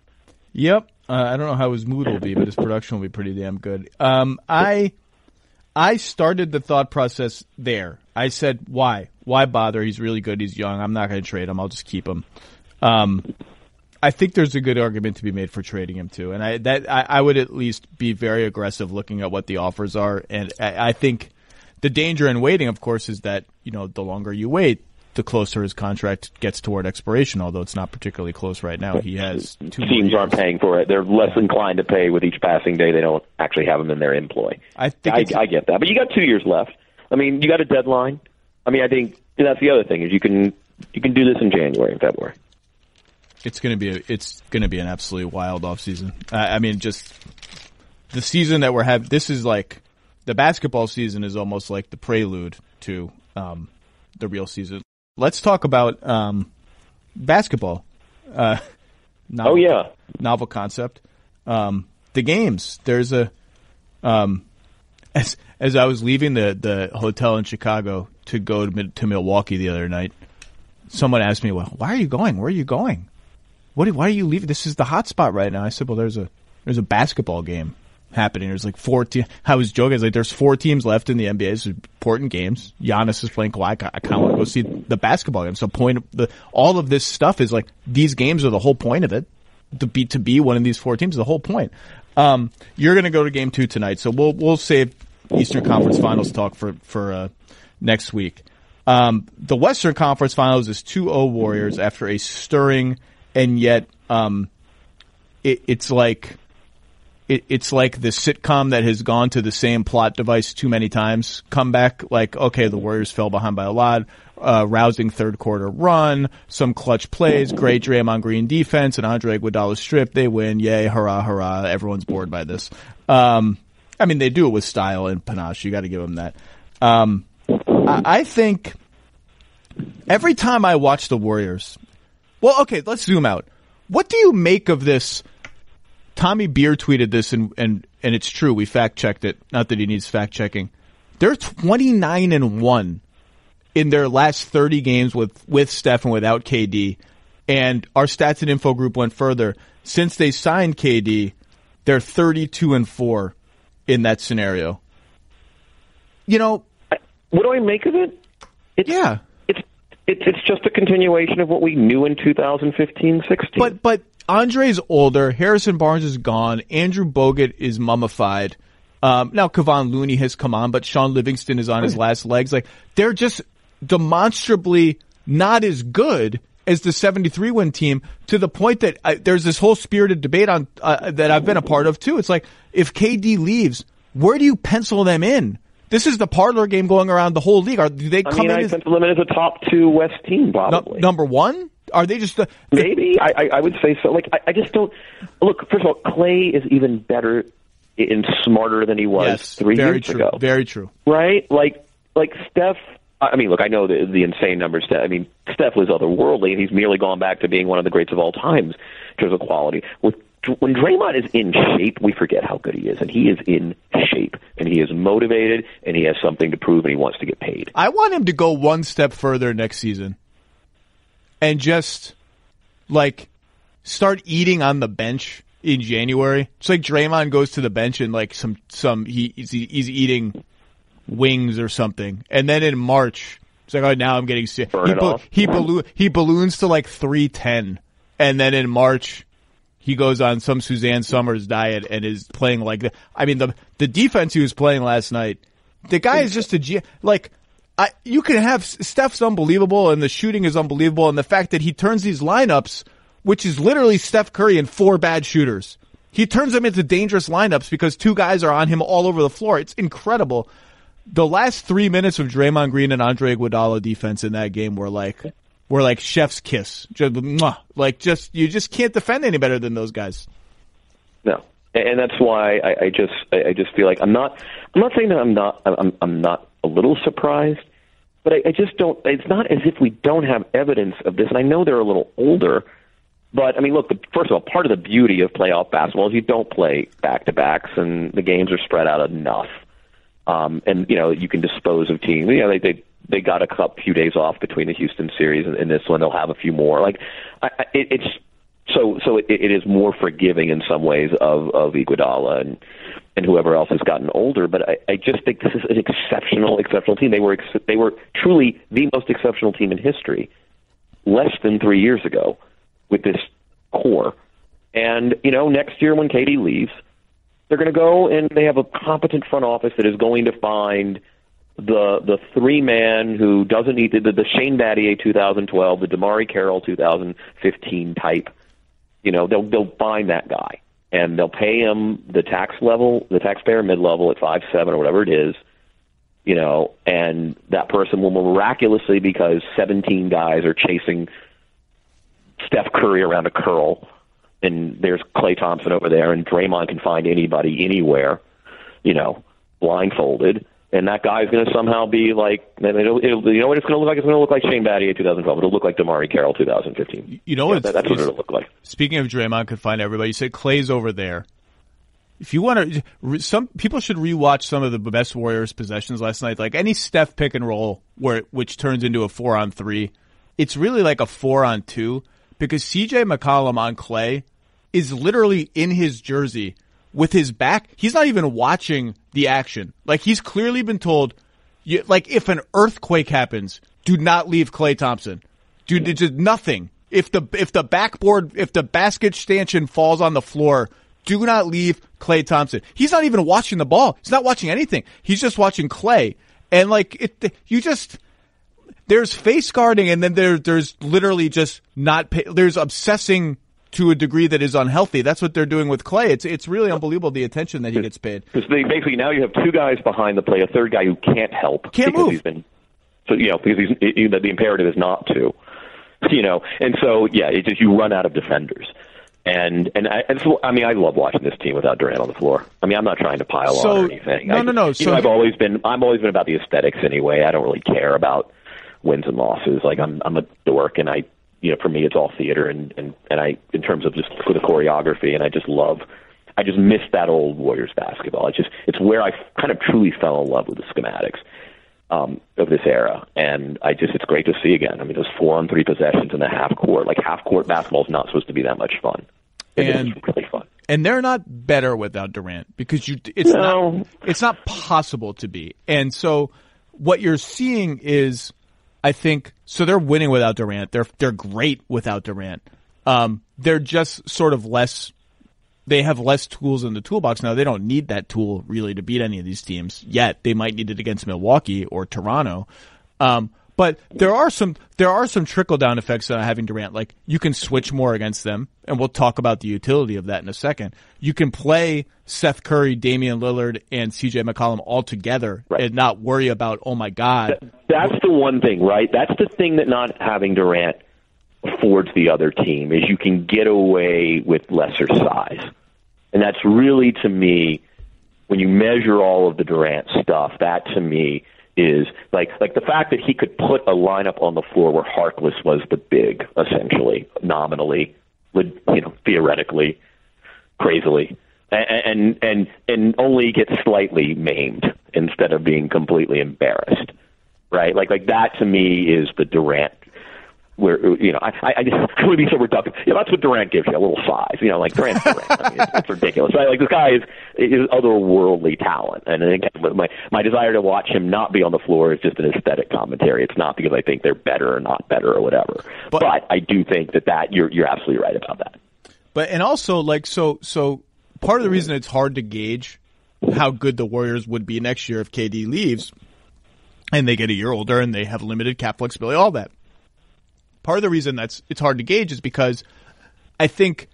Yep. I don't know how his mood will be, but his production will be pretty damn good. I started the thought process there. I said, why? Why bother? He's really good. He's young. I'm not going to trade him. I'll just keep him. I think there's a good argument to be made for trading him too, and I would at least be very aggressive looking at what the offers are. And I think the danger in waiting, of course, is that the longer you wait, the closer his contract gets toward expiration. Although it's not particularly close right now. He has 2 teams aren't paying for it. They're less inclined to pay with each passing day. They don't actually have him in their employ. I get that, but you got 2 years left. I mean, you got a deadline. I mean, I think that's the other thing is you can do this in January and February. It's going to be an absolutely wild offseason. I mean, just the season that we're having. This is like the basketball season is almost like the prelude to the real season. Let's talk about basketball. Novel concept. The games. There's a as I was leaving the hotel in Chicago to go to Milwaukee the other night, someone asked me, "Well, why are you going? Where are you going? Why are you leaving? This is the hot spot right now." I said, "Well, there's a basketball game happening. There's like 4 teams." I was joking. I was like, "There's 4 teams left in the NBA. It's important games. Giannis is playing Kawhi. I kind of want to go see the basketball game." So all of this stuff is like these games are the whole point of it. To be one of these 4 teams is the whole point. You're going to go to game 2 tonight, so we'll save Eastern Conference Finals talk for next week. The Western Conference Finals is 2-0 Warriors after a stirring and yet it's like the sitcom that has gone to the same plot device too many times. Come back like, okay, the Warriors fell behind by a lot. Rousing third quarter run, some clutch plays, great Draymond Green defense, and Andre Iguodala strip. They win. Yay, hurrah, hurrah. Everyone's bored by this. I mean, they do it with style and panache. You got to give them that. I think every time I watch the Warriors, well, okay, let's zoom out. What do you make of this? Tommy Beer tweeted this, and it's true. We fact checked it. Not that he needs fact checking. They're 29-1 in their last 30 games with Steph and without KD. And our stats and info group went further. Since they signed KD, they're 32-4 in that scenario. What do I make of it? It's just a continuation of what we knew in 2015-16. But Andre's older. Harrison Barnes is gone. Andrew Bogut is mummified. Now Kevon Looney has come on, but Sean Livingston is on his last legs. Like, they're just demonstrably not as good as the 73-win team, to the point that there's this whole spirited debate on that I've been a part of too. It's like, if KD leaves, where do you pencil them in? This is the parlor game going around the whole league. Do they come in? I think them as a top 2 West team, probably. Number 1? Are they just maybe? I would say so. Like I just don't look. First of all, Clay is even better and smarter than he was 3 years ago. Very true. Right? Like Steph. I mean, look, I know the insane numbers. I mean, Steph was otherworldly, and he's merely gone back to being one of the greats of all times in terms of quality. When Draymond is in shape, we forget how good he is, and he is in shape, and he is motivated, and he has something to prove, and he wants to get paid. I want him to go one step further next season and just, like, start eating on the bench in January. It's like Draymond goes to the bench and, like, he's eating wings or something, and then in March, it's like, oh, now I'm getting sick. He balloons to, like, 310, and then in March, he goes on some Suzanne Summers diet and is playing like that. I mean, the defense he was playing last night, the guy is just you can have Steph's unbelievable and the shooting is unbelievable, and the fact that he turns these lineups, which is literally Steph Curry and 4 bad shooters, he turns them into dangerous lineups because 2 guys are on him all over the floor. It's incredible. The last 3 minutes of Draymond Green and Andre Iguodala defense in that game were like chef's kiss. You just can't defend any better than those guys. No, and that's why I just feel like I'm not saying that I'm not a little surprised, but I just don't. It's not as if we don't have evidence of this. And I know they're a little older, but I mean, look. First of all, part of the beauty of playoff basketball is you don't play back-to-backs, and the games are spread out enough. And you can dispose of teams. They got a few days off between the Houston series and this one. They'll have a few more. Like it is more forgiving in some ways of Iguodala and whoever else has gotten older. But I just think this is an exceptional team. They were truly the most exceptional team in history less than 3 years ago with this core. And next year when KD leaves, they're going to go and they have a competent front office that is going to find the 3-man who doesn't need the Shane Battier 2012, the DeMarre Carroll 2015 type. They'll find that guy and they'll pay him the taxpayer mid-level at 5'7" or whatever it is. And that person will miraculously, because 17 guys are chasing Steph Curry around a curl, and there's Klay Thompson over there, and Draymond can find anybody anywhere, blindfolded. And that guy's going to somehow be like, you know what it's going to look like? It's going to look like Shane Battier 2012. It'll look like DeMarre Carroll 2015. That's what it'll look like. Speaking of Draymond could find everybody, you said Klay's over there. If you want to, some people should rewatch some of the best Warriors possessions last night. Like any Steph pick and roll which turns into a 4-on-3, it's really like a 4-on-2 because CJ McCollum on Klay is literally in his jersey with his back. He's not even watching the action. Like he's clearly been told, if an earthquake happens, do not leave Klay Thompson. Just nothing. If the basket stanchion falls on the floor, do not leave Klay Thompson. He's not even watching the ball. He's not watching anything. He's just watching Klay. And there's face guarding, and then there's literally just there's obsessing to a degree that is unhealthy. That's what they're doing with Klay. It's really unbelievable the attention that he gets paid. Because basically now you have 2 guys behind the play, a third guy who can't help. Can't move. Because the imperative is not to. And so it's just you run out of defenders. And so I love watching this team without Durant on the floor. I mean, I'm not trying to pile on or anything. No. I've always been about the aesthetics anyway. I don't really care about wins and losses. Like I'm a dork, and for me it's all theater and I in terms of just for the choreography, and I just miss that old Warriors basketball. It's where I kind of truly fell in love with the schematics of this era, and it's great to see again. I mean, those 4-on-3 possessions in the half court. Like half court basketball is not supposed to be that much fun. It's really fun. And they're not better without Durant because it's not possible to be. And so what you're seeing is, I think, so they're winning without Durant. They're great without Durant. They're just sort of less. They have less tools in the toolbox now. They don't need that tool really to beat any of these teams yet. They might need it against Milwaukee or Toronto. But there are some trickle down effects on having Durant. Like, you can switch more against them, and we'll talk about the utility of that in a second. You can play Seth Curry, Damian Lillard, and CJ McCollum all together and not worry about, oh my God. That's the one thing, right? That's the thing that not having Durant affords the other team, is you can get away with lesser size. And that's really, to me, when you measure all of the Durant stuff, that to me is like the fact that he could put a lineup on the floor where Harkless was the big, essentially, nominally, theoretically, crazily, and only get slightly maimed instead of being completely embarrassed, right? Like that to me is the Durant. Where I just would be so reductive. That's what Durant gives you, a little size. Like Durant's Durant. I mean, it's ridiculous. Right? Like, this guy is otherworldly talent, and again, my desire to watch him not be on the floor is just an aesthetic commentary. It's not because I think they're better or not better or whatever. But I do think that you're absolutely right about that. But and also so part of the reason it's hard to gauge how good the Warriors would be next year if KD leaves, and they get a year older and they have limited cap flexibility, all that. Part of the reason it's hard to gauge is because I think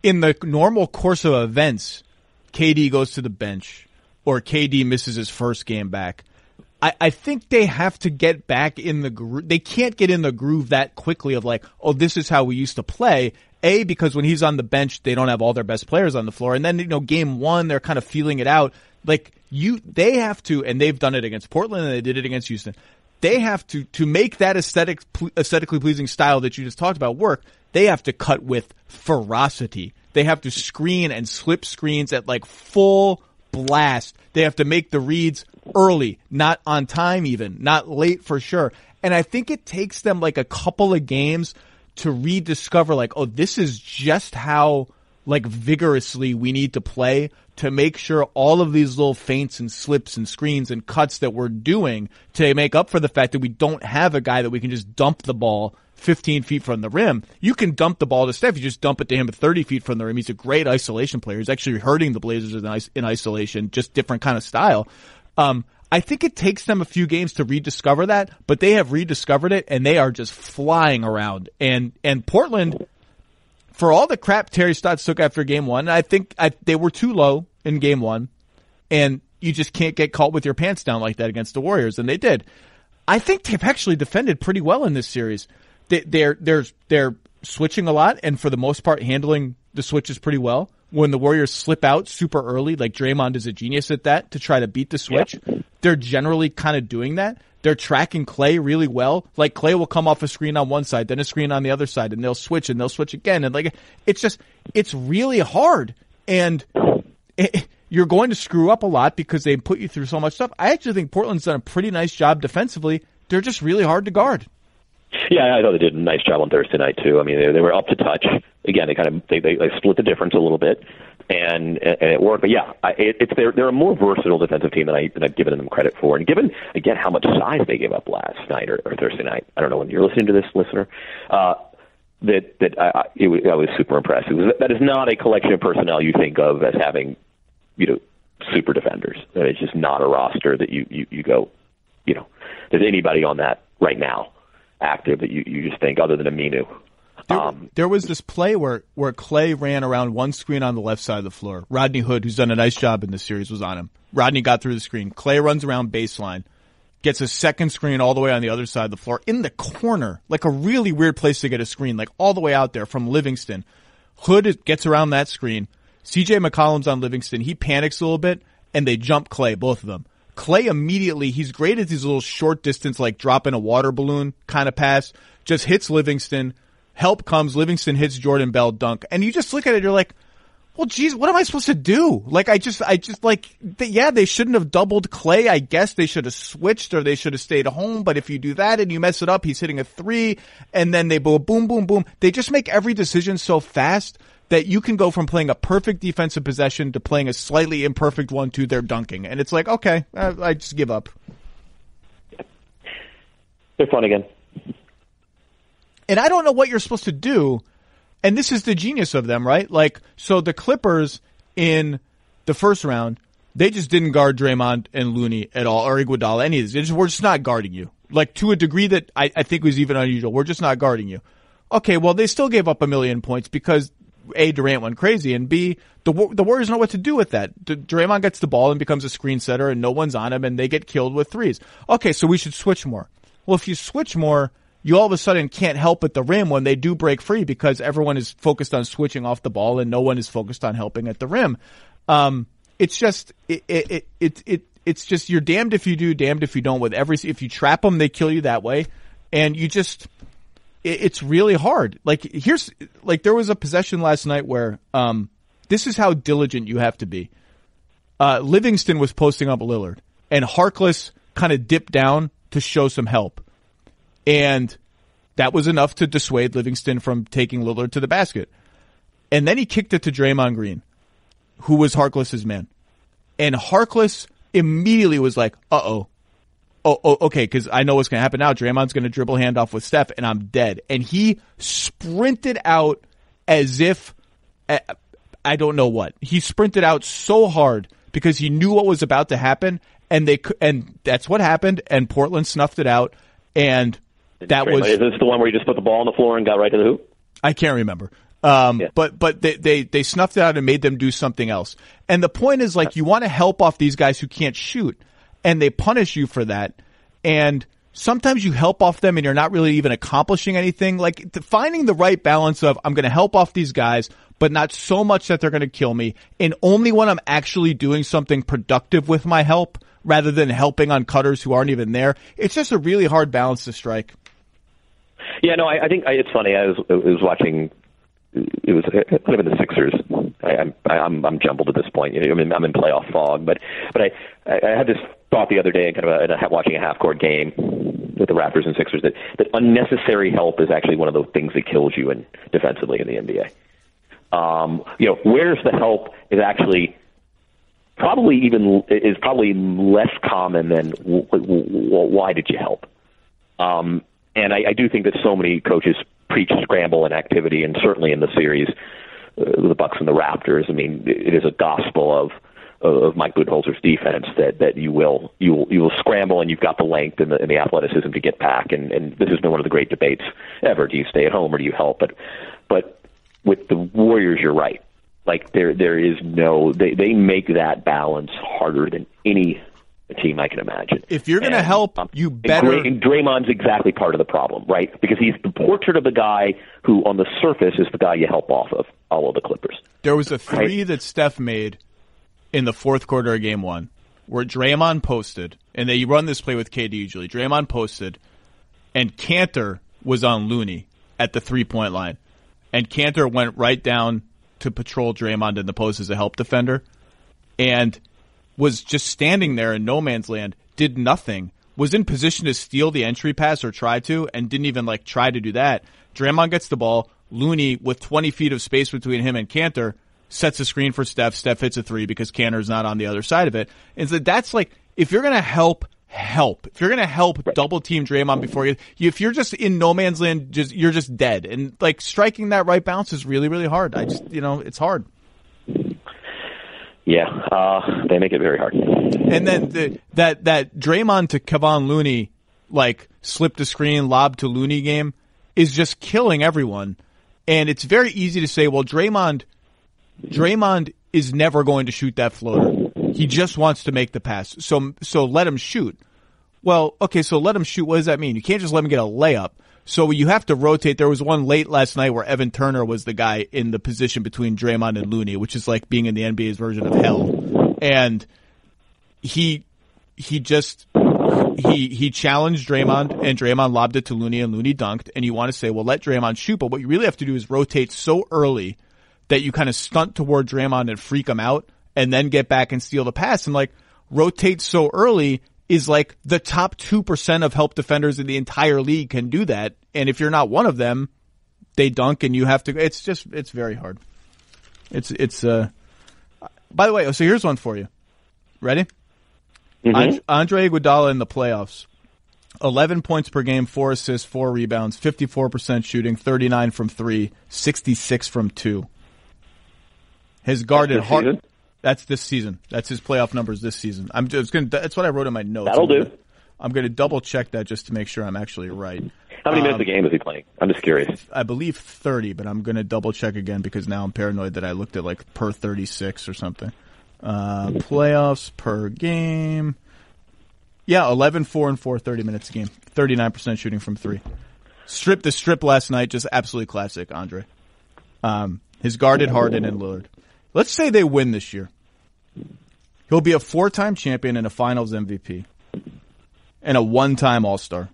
in the normal course of events, KD goes to the bench or KD misses his first game back. I think they have to get back in the groove. They can't get in the groove that quickly of like, oh, this is how we used to play. Because when he's on the bench, they don't have all their best players on the floor. And then, game one, they're kind of feeling it out. Like they have to, and they've done it against Portland and they did it against Houston. They have to make that aesthetically pleasing style that you just talked about work. They have to cut with ferocity. They have to screen and slip screens at like full blast. They have to make the reads early, not on time even, not late for sure. And I think it takes them like a couple of games to rediscover like, oh, this is just how like vigorously we need to play to make sure all of these little feints and slips and screens and cuts that we're doing to make up for the fact that we don't have a guy that we can just dump the ball 15 feet from the rim. You can dump the ball to Steph. You just dump it to him at 30 feet from the rim. He's a great isolation player. He's actually hurting the Blazers in isolation, just different kind of style. I think it takes them a few games to rediscover that, but they have rediscovered it and they are just flying around. And Portland, for all the crap Terry Stotts took after game one, I think they were too low in game one, and you just can't get caught with your pants down like that against the Warriors, and they did. I think they've actually defended pretty well in this series. They're switching a lot, and for the most part handling the switches pretty well. When the Warriors slip out super early, like Draymond is a genius at that, to try to beat the switch, they're generally kind of doing that. They're tracking Klay really well. Like, Klay will come off a screen on one side, then a screen on the other side, and they'll switch again. And like, it's really hard. And you're going to screw up a lot because they put you through so much stuff. I actually think Portland's done a pretty nice job defensively. They're just really hard to guard. Yeah, I thought they did a nice job on Thursday night too. I mean, they were up to touch. Again, they split the difference a little bit, and it worked. But yeah, they're a more versatile defensive team than I've given them credit for. And given again how much size they gave up last night or Thursday night, I don't know when you're listening to this, listener. I was super impressed. That is not a collection of personnel you think of as having, super defenders. It's just not a roster that you go, there's anybody on that right now active that you just think other than Aminu. There was this play where Klay ran around one screen on the left side of the floor. Rodney Hood, who's done a nice job in this series, was on him. Rodney got through the screen. Klay runs around baseline, gets a second screen all the way on the other side of the floor in the corner, like a really weird place to get a screen, like all the way out there from Livingston. Hood gets around that screen. CJ McCollum's on Livingston. He panics a little bit, and they jump Klay, both of them. Klay immediately, he's great at these little short distance, like dropping a water balloon kind of pass, just hits Livingston. Help comes, Livingston hits Jordan Bell, dunk. And you just look at it, you're like, well, geez, what am I supposed to do? Like, I just they shouldn't have doubled Klay. I guess they should have switched or they should have stayed home. But if you do that and you mess it up, he's hitting a three and then they boom, boom, boom, boom. They just make every decision so fast that you can go from playing a perfect defensive possession to playing a slightly imperfect one to their dunking. And it's like, okay, I just give up. They're fun again. And I don't know what you're supposed to do. And this is the genius of them, right? Like, so the Clippers in the first round, they just didn't guard Draymond and Looney at all, or Iguodala, any of these. We're just not guarding you. like to a degree that I think was even unusual. We're just not guarding you. Okay, well, they still gave up 1 million points because A, Durant went crazy, and B, the Warriors know what to do with that. Draymond gets the ball and becomes a screen setter, and no one's on him, and they get killed with threes. Okay, so we should switch more. Well, if you switch more, you all of a sudden can't help at the rim when they do break free because everyone is focused on switching off the ball and no one is focused on helping at the rim. It's just it's just you're damned if you do, damned if you don't. If you trap them, they kill you that way, and you just it's really hard. Like there was a possession last night where this is how diligent you have to be. Livingston was posting up Lillard, and Harkless kind of dipped down to show some help. And that was enough to dissuade Livingston from taking Lillard to the basket. And then he kicked it to Draymond Green, who was Harkless's man. And Harkless immediately was like, oh, okay, because I know what's going to happen now. Draymond's going to dribble handoff with Steph, and I'm dead. And he sprinted out as if, I don't know what. He sprinted out so hard because he knew what was about to happen, and that's what happened, and Portland snuffed it out, and that was... Is this the one where you just put the ball on the floor and got right to the hoop? I can't remember. But they snuffed it out and made them do something else. And the point is, like, you want to help off these guys who can't shoot, and they punish you for that. And sometimes you help off them and you're not really even accomplishing anything. Like, finding the right balance of, I'm going to help off these guys, but not so much that they're going to kill me. And only when I'm actually doing something productive with my help, rather than helping on cutters who aren't even there. It's just a really hard balance to strike. Yeah, no, I think it's funny. I was watching. It was kind of in the Sixers. I'm jumbled at this point. You know, I'm in playoff fog, but I had this thought the other day, kind of watching a half-court game with the Raptors and Sixers, that unnecessary help is actually one of those things that kills you defensively in the NBA. Where's the help is actually probably less common than why did you help? And I do think that so many coaches preach scramble and activity, and certainly in the series, the Bucks and the Raptors. I mean, it is a gospel of Mike Budenholzer's defense that you will scramble, and you've got the length and the athleticism to get back. And this has been one of the great debates ever: do you stay at home or do you help? But with the Warriors, you're right. Like there is no they make that balance harder than any team I can imagine. If you're going to help, you better... And Draymond's exactly part of the problem, right? Because he's the portrait of the guy who, on the surface, is the guy you help off of all of the Clippers. There was a three that Steph made in the fourth quarter of Game 1 where Draymond posted, and they run this play with KD usually. Draymond posted, and Cantor was on Looney at the three-point line. And Cantor went right down to patrol Draymond in the post as a help defender, and was just standing there in no man's land, did nothing, was in position to steal the entry pass or try to, and didn't even try to do that. Draymond gets the ball. Looney, with 20 feet of space between him and Cantor, sets a screen for Steph. Steph hits a three because Cantor's not on the other side of it. And so that's if you're going to help. If you're going to help double team Draymond before if you're just in no man's land, you're just dead. And striking that right bounce is really, really hard. It's hard. Yeah, they make it very hard. And then that Draymond to Kevon Looney, slipped a screen, lob to Looney game is just killing everyone. And it's very easy to say, well, Draymond is never going to shoot that floater. He just wants to make the pass. So let him shoot. Well, okay, so let him shoot. What does that mean? You can't just let him get a layup. So you have to rotate. There was one late last night where Evan Turner was the guy in the position between Draymond and Looney, which is like being in the NBA's version of hell. And he challenged Draymond, and Draymond lobbed it to Looney, and Looney dunked. And you want to say, well, let Draymond shoot. But what you really have to do is rotate so early that you kind of stunt toward Draymond and freak him out, and then get back and steal the pass. And rotate so early is the top 2% of help defenders in the entire league can do that. And if you're not one of them, they dunk and you have to, it's very hard. By the way, so here's one for you. Ready? Mm-hmm. Andre Iguodala in the playoffs. 11 points per game, 4 assists, 4 rebounds, 54% shooting, 39 from 3, 66 from 2. Has guarded hard. That's this season. That's his playoff numbers this season. That's what I wrote in my notes. That'll do. I'm going to double check that just to make sure I'm actually right. How many minutes a game is he playing? I'm just curious. I believe 30, but I'm going to double check again because now I'm paranoid that I looked at like per 36 or something. Playoffs per game. Yeah, 11, 4, and 4, 30 minutes a game. 39% shooting from 3. The strip last night, just absolutely classic, Andre. His guarded Harden and Lillard. Let's say they win this year. He'll be a 4-time champion and a Finals MVP. And a 1-time All-Star.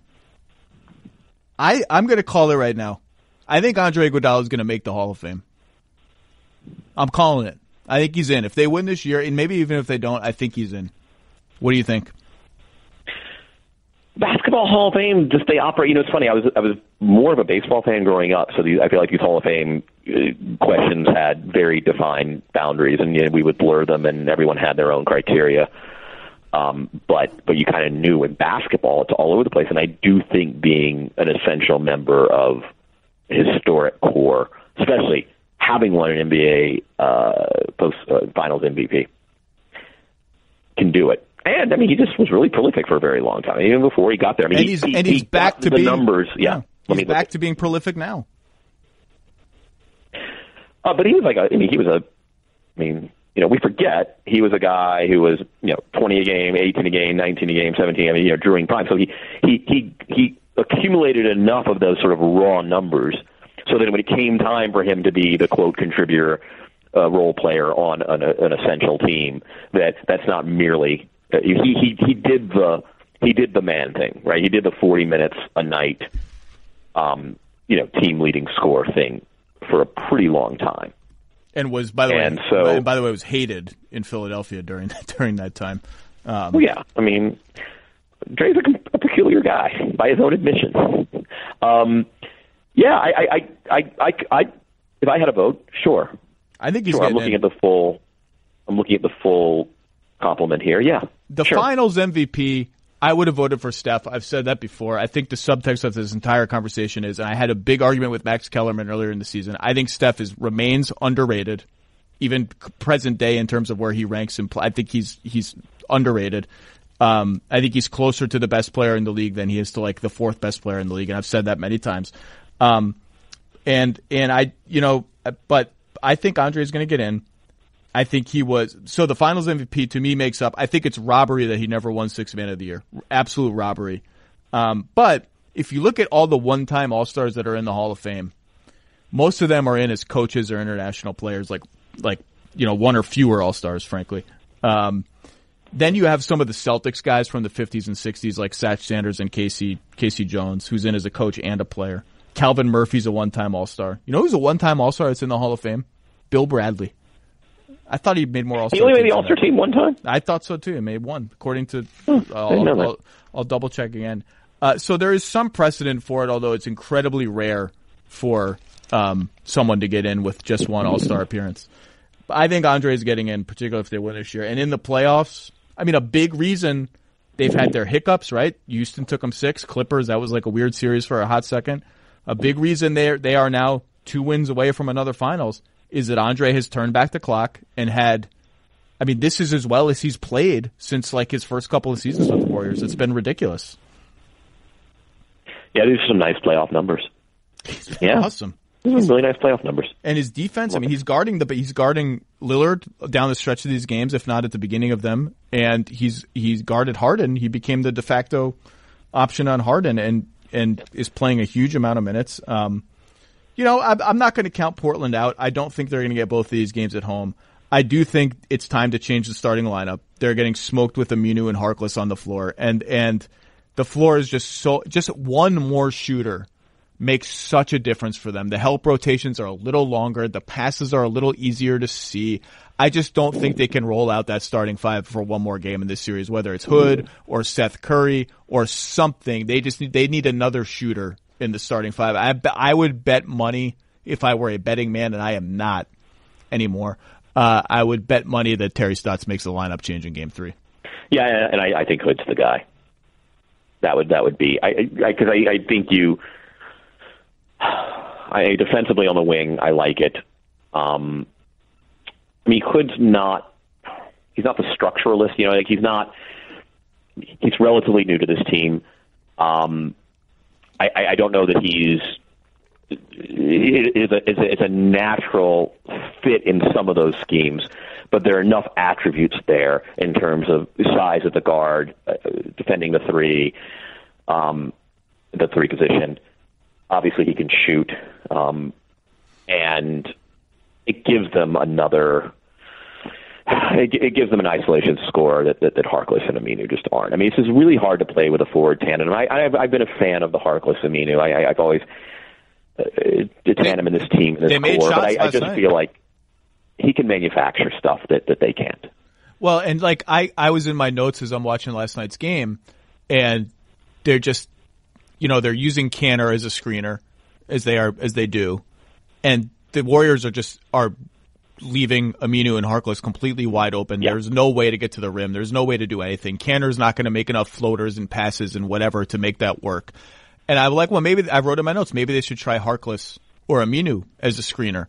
I'm going to call it right now. I think Andre Iguodala is going to make the Hall of Fame. I'm calling it. I think he's in. If they win this year, and maybe even if they don't, I think he's in. What do you think? Basketball Hall of Fame, just they operate. It's funny. I was more of a baseball fan growing up, so I feel like these Hall of Fame questions had very defined boundaries, and we would blur them, and everyone had their own criteria. But you kind of knew in basketball, it's all over the place, and I do think being an essential member of historic core, especially having won an NBA Finals MVP, can do it. And I mean, he just was really prolific for a very long time, even before he got there. I mean, he's back to being numbers. Yeah, he's back to being prolific now. But he was we forget he was a guy who was 20 a game, 18 a game, 19 a game, 17. I mean, during prime. So he accumulated enough of those sort of raw numbers, so that when it came time for him to be the quote contributor, role player on an essential team, that's not merely. He did the man thing, right? He did the 40 minutes a night, team leading score thing for a pretty long time, and was by the way was hated in Philadelphia during that time. Yeah, I mean, Dre's a peculiar guy by his own admission. Yeah, I if I had a vote, sure. I think he's. Sure, I'm looking at the full compliment here. Yeah. The Finals MVP, I would have voted for Steph. I've said that before. I think the subtext of this entire conversation is, and I had a big argument with Max Kellerman earlier in the season, I think Steph remains underrated, even present day in terms of where he ranks in play. I think he's underrated. I think he's closer to the best player in the league than he is to like the 4th best player in the league, and I've said that many times. And I, but I think Andre is going to get in. I think so the Finals MVP to me makes up, I think it's robbery that he never won 6th Man of the Year. Absolute robbery. But if you look at all the one-time All-Stars that are in the Hall of Fame, most of them are in as coaches or international players, like one or fewer All-Stars, frankly. Then you have some of the Celtics guys from the 50s and 60s, like Satch Sanders and Casey Jones, who's in as a coach and a player. Calvin Murphy's a one-time All-Star. You know who's a one-time All-Star that's in the Hall of Fame? Bill Bradley. I thought he made more All-Star teams. He only made the All-Star team one time? I thought so, too. He made one, according to... I'll double-check again. So there is some precedent for it, although it's incredibly rare for someone to get in with just one All-Star appearance. But I think Andre is getting in, particularly if they win this year. And in the playoffs, I mean, a big reason they've had their hiccups, right? Houston took them 6. Clippers, that was like a weird series for a hot second. A big reason they are now 2 wins away from another Finals is that Andre has turned back the clock and this is as well as he's played since like his first couple of seasons with the Warriors. It's been ridiculous. Yeah, these are some nice playoff numbers. Yeah. Awesome. These are really nice playoff numbers. And his defense, he's guarding Lillard down the stretch of these games, if not at the beginning of them. And he's guarded Harden. He became the de facto option on Harden and is playing a huge amount of minutes. I'm not going to count Portland out. I don't think they're going to get both of these games at home. I do think it's time to change the starting lineup. They're getting smoked with Aminu and Harkless on the floor, and the floor is just one more shooter makes such a difference for them. The help rotations are a little longer. The passes are a little easier to see. I just don't think they can roll out that starting 5 for one more game in this series, whether it's Hood or Seth Curry or something. They need another shooter in the starting 5. I would bet money if I were a betting man, and I am not anymore. I would bet money that Terry Stotts makes the lineup change in Game 3. Yeah, and I think Hood's the guy. That would be because I think defensively on the wing, I like it. Hood's not. He's not the structuralist. He's not. he's relatively new to this team. I don't know that it's a natural fit in some of those schemes, but there are enough attributes there in terms of size of the guard, defending the three position. Obviously, he can shoot, and it gives them another. It gives them an isolation score that Harkless and Aminu just aren't. I mean, it's just really hard to play with a forward tandem. I've been a fan of the Harkless Aminu. I've always tandem in this team, in this core, but I just feel like he can manufacture stuff that they can't. Well, and like I was in my notes as I'm watching last night's game, and they're just, they're using Canner as a screener as they do, and the Warriors are leaving Aminu and Harkless completely wide open. Yep. There's no way to get to the rim. There's no way to do anything. Canner's not going to make enough floaters and passes and whatever to make that work. And I'm like, well, maybe I wrote in my notes, maybe they should try Harkless or Aminu as a screener.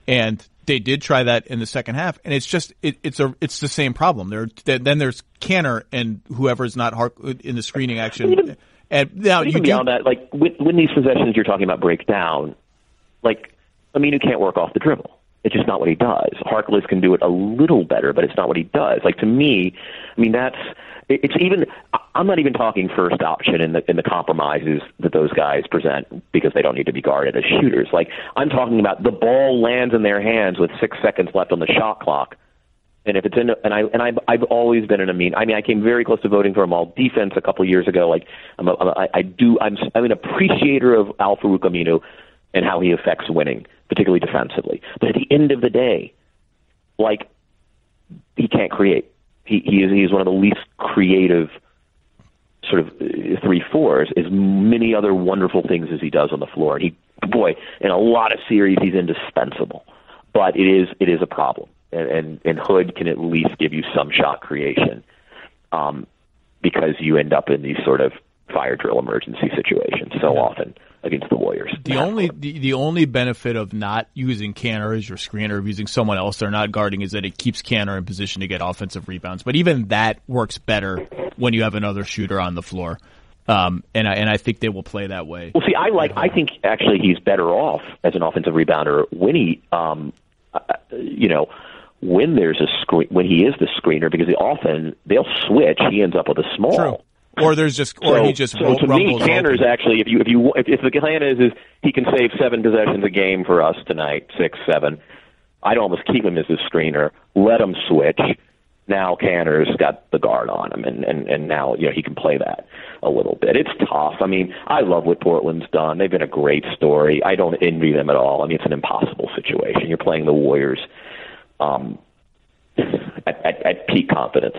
And they did try that in the second half, and it's just it's the same problem. Then there's Canner and whoever's not in the screening action. And now even beyond that, like when these possessions you're talking about break down, like Aminu can't work off the dribble. It's just not what he does. Harkless can do it a little better, but it's not what he does. Like, to me, I mean, it's even. I'm not even talking first option in the compromises that those guys present because they don't need to be guarded as shooters. Like, I'm talking about the ball lands in their hands with 6 seconds left on the shot clock, and if it's in, I've always been an Aminu. I mean, I came very close to voting for him all defense a couple of years ago. Like, I'm an appreciator of Al-Farouq Aminu and how he affects winning, particularly defensively. But at the end of the day, like, he can't create. He's one of the least creative sort of 3-4s, as many other wonderful things as he does on the floor. And in a lot of series, he's indispensable. But it is a problem. And Hood can at least give you some shot creation because you end up in these sort of fire drill emergency situations so often against the Warriors. The only benefit of not using Canner as your screener, of using someone else they're not guarding, is that it keeps Canner in position to get offensive rebounds. But even that works better when you have another shooter on the floor. And I think they will play that way. Well, see, I think actually he's better off as an offensive rebounder when he, when there's a screen, when he is the screener, because often they'll switch. He ends up with a small. True. Or he just to me, Canner's actually, if the plan is he can save 7 possessions a game for us tonight, 6, 7, I'd almost keep him as a screener, let him switch. Now Canner's got the guard on him, and now he can play that a little bit. It's tough. I mean, I love what Portland's done. They've been a great story. I don't envy them at all. I mean, it's an impossible situation. You're playing the Warriors at peak confidence.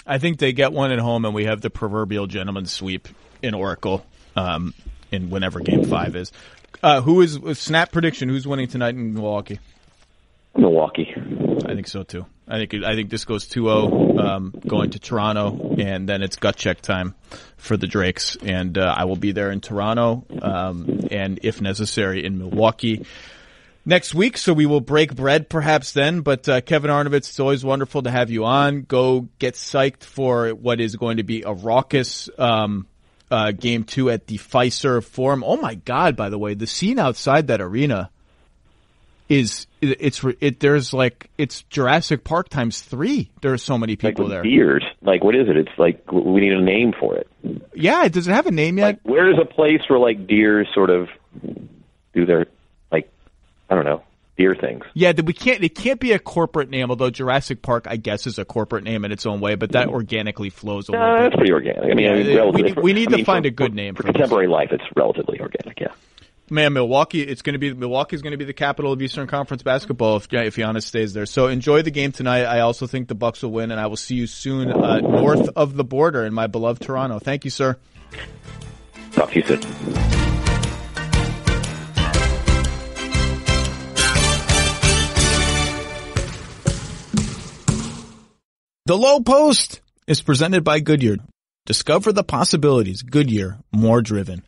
I think they get one at home, and we have the proverbial gentleman's sweep in Oracle in whenever Game 5 is. Who is snap prediction? Who's winning tonight in Milwaukee? Milwaukee. I think so too. I think this goes 2-0 going to Toronto, and then it's gut check time for the Drakes, and I will be there in Toronto, and if necessary in Milwaukee next week, so we will break bread perhaps then. But Kevin Arnovitz, it's always wonderful to have you on. Go get psyched for what is going to be a raucous Game 2 at the Fiserv Forum. Oh my God! By the way, the scene outside that arena it's Jurassic Park times 3. There are so many people there. Deers, like what is it? It's like we need a name for it. Yeah, does it have a name yet? Like, where is a place where like deers sort of do their I don't know, deer things. Yeah, it can't be a corporate name, although Jurassic Park, I guess, is a corporate name in its own way, but that organically flows a little bit. That's pretty organic. I mean, we need to find a good name for contemporary life. It's relatively organic, yeah. Man, Milwaukee's going to be the capital of Eastern Conference basketball if Giannis stays there. So enjoy the game tonight. I also think the Bucks will win, and I will see you soon north of the border in my beloved Toronto. Thank you, sir. Talk to you soon. The Lowe Post is presented by Goodyear. Discover the possibilities. Goodyear, more driven.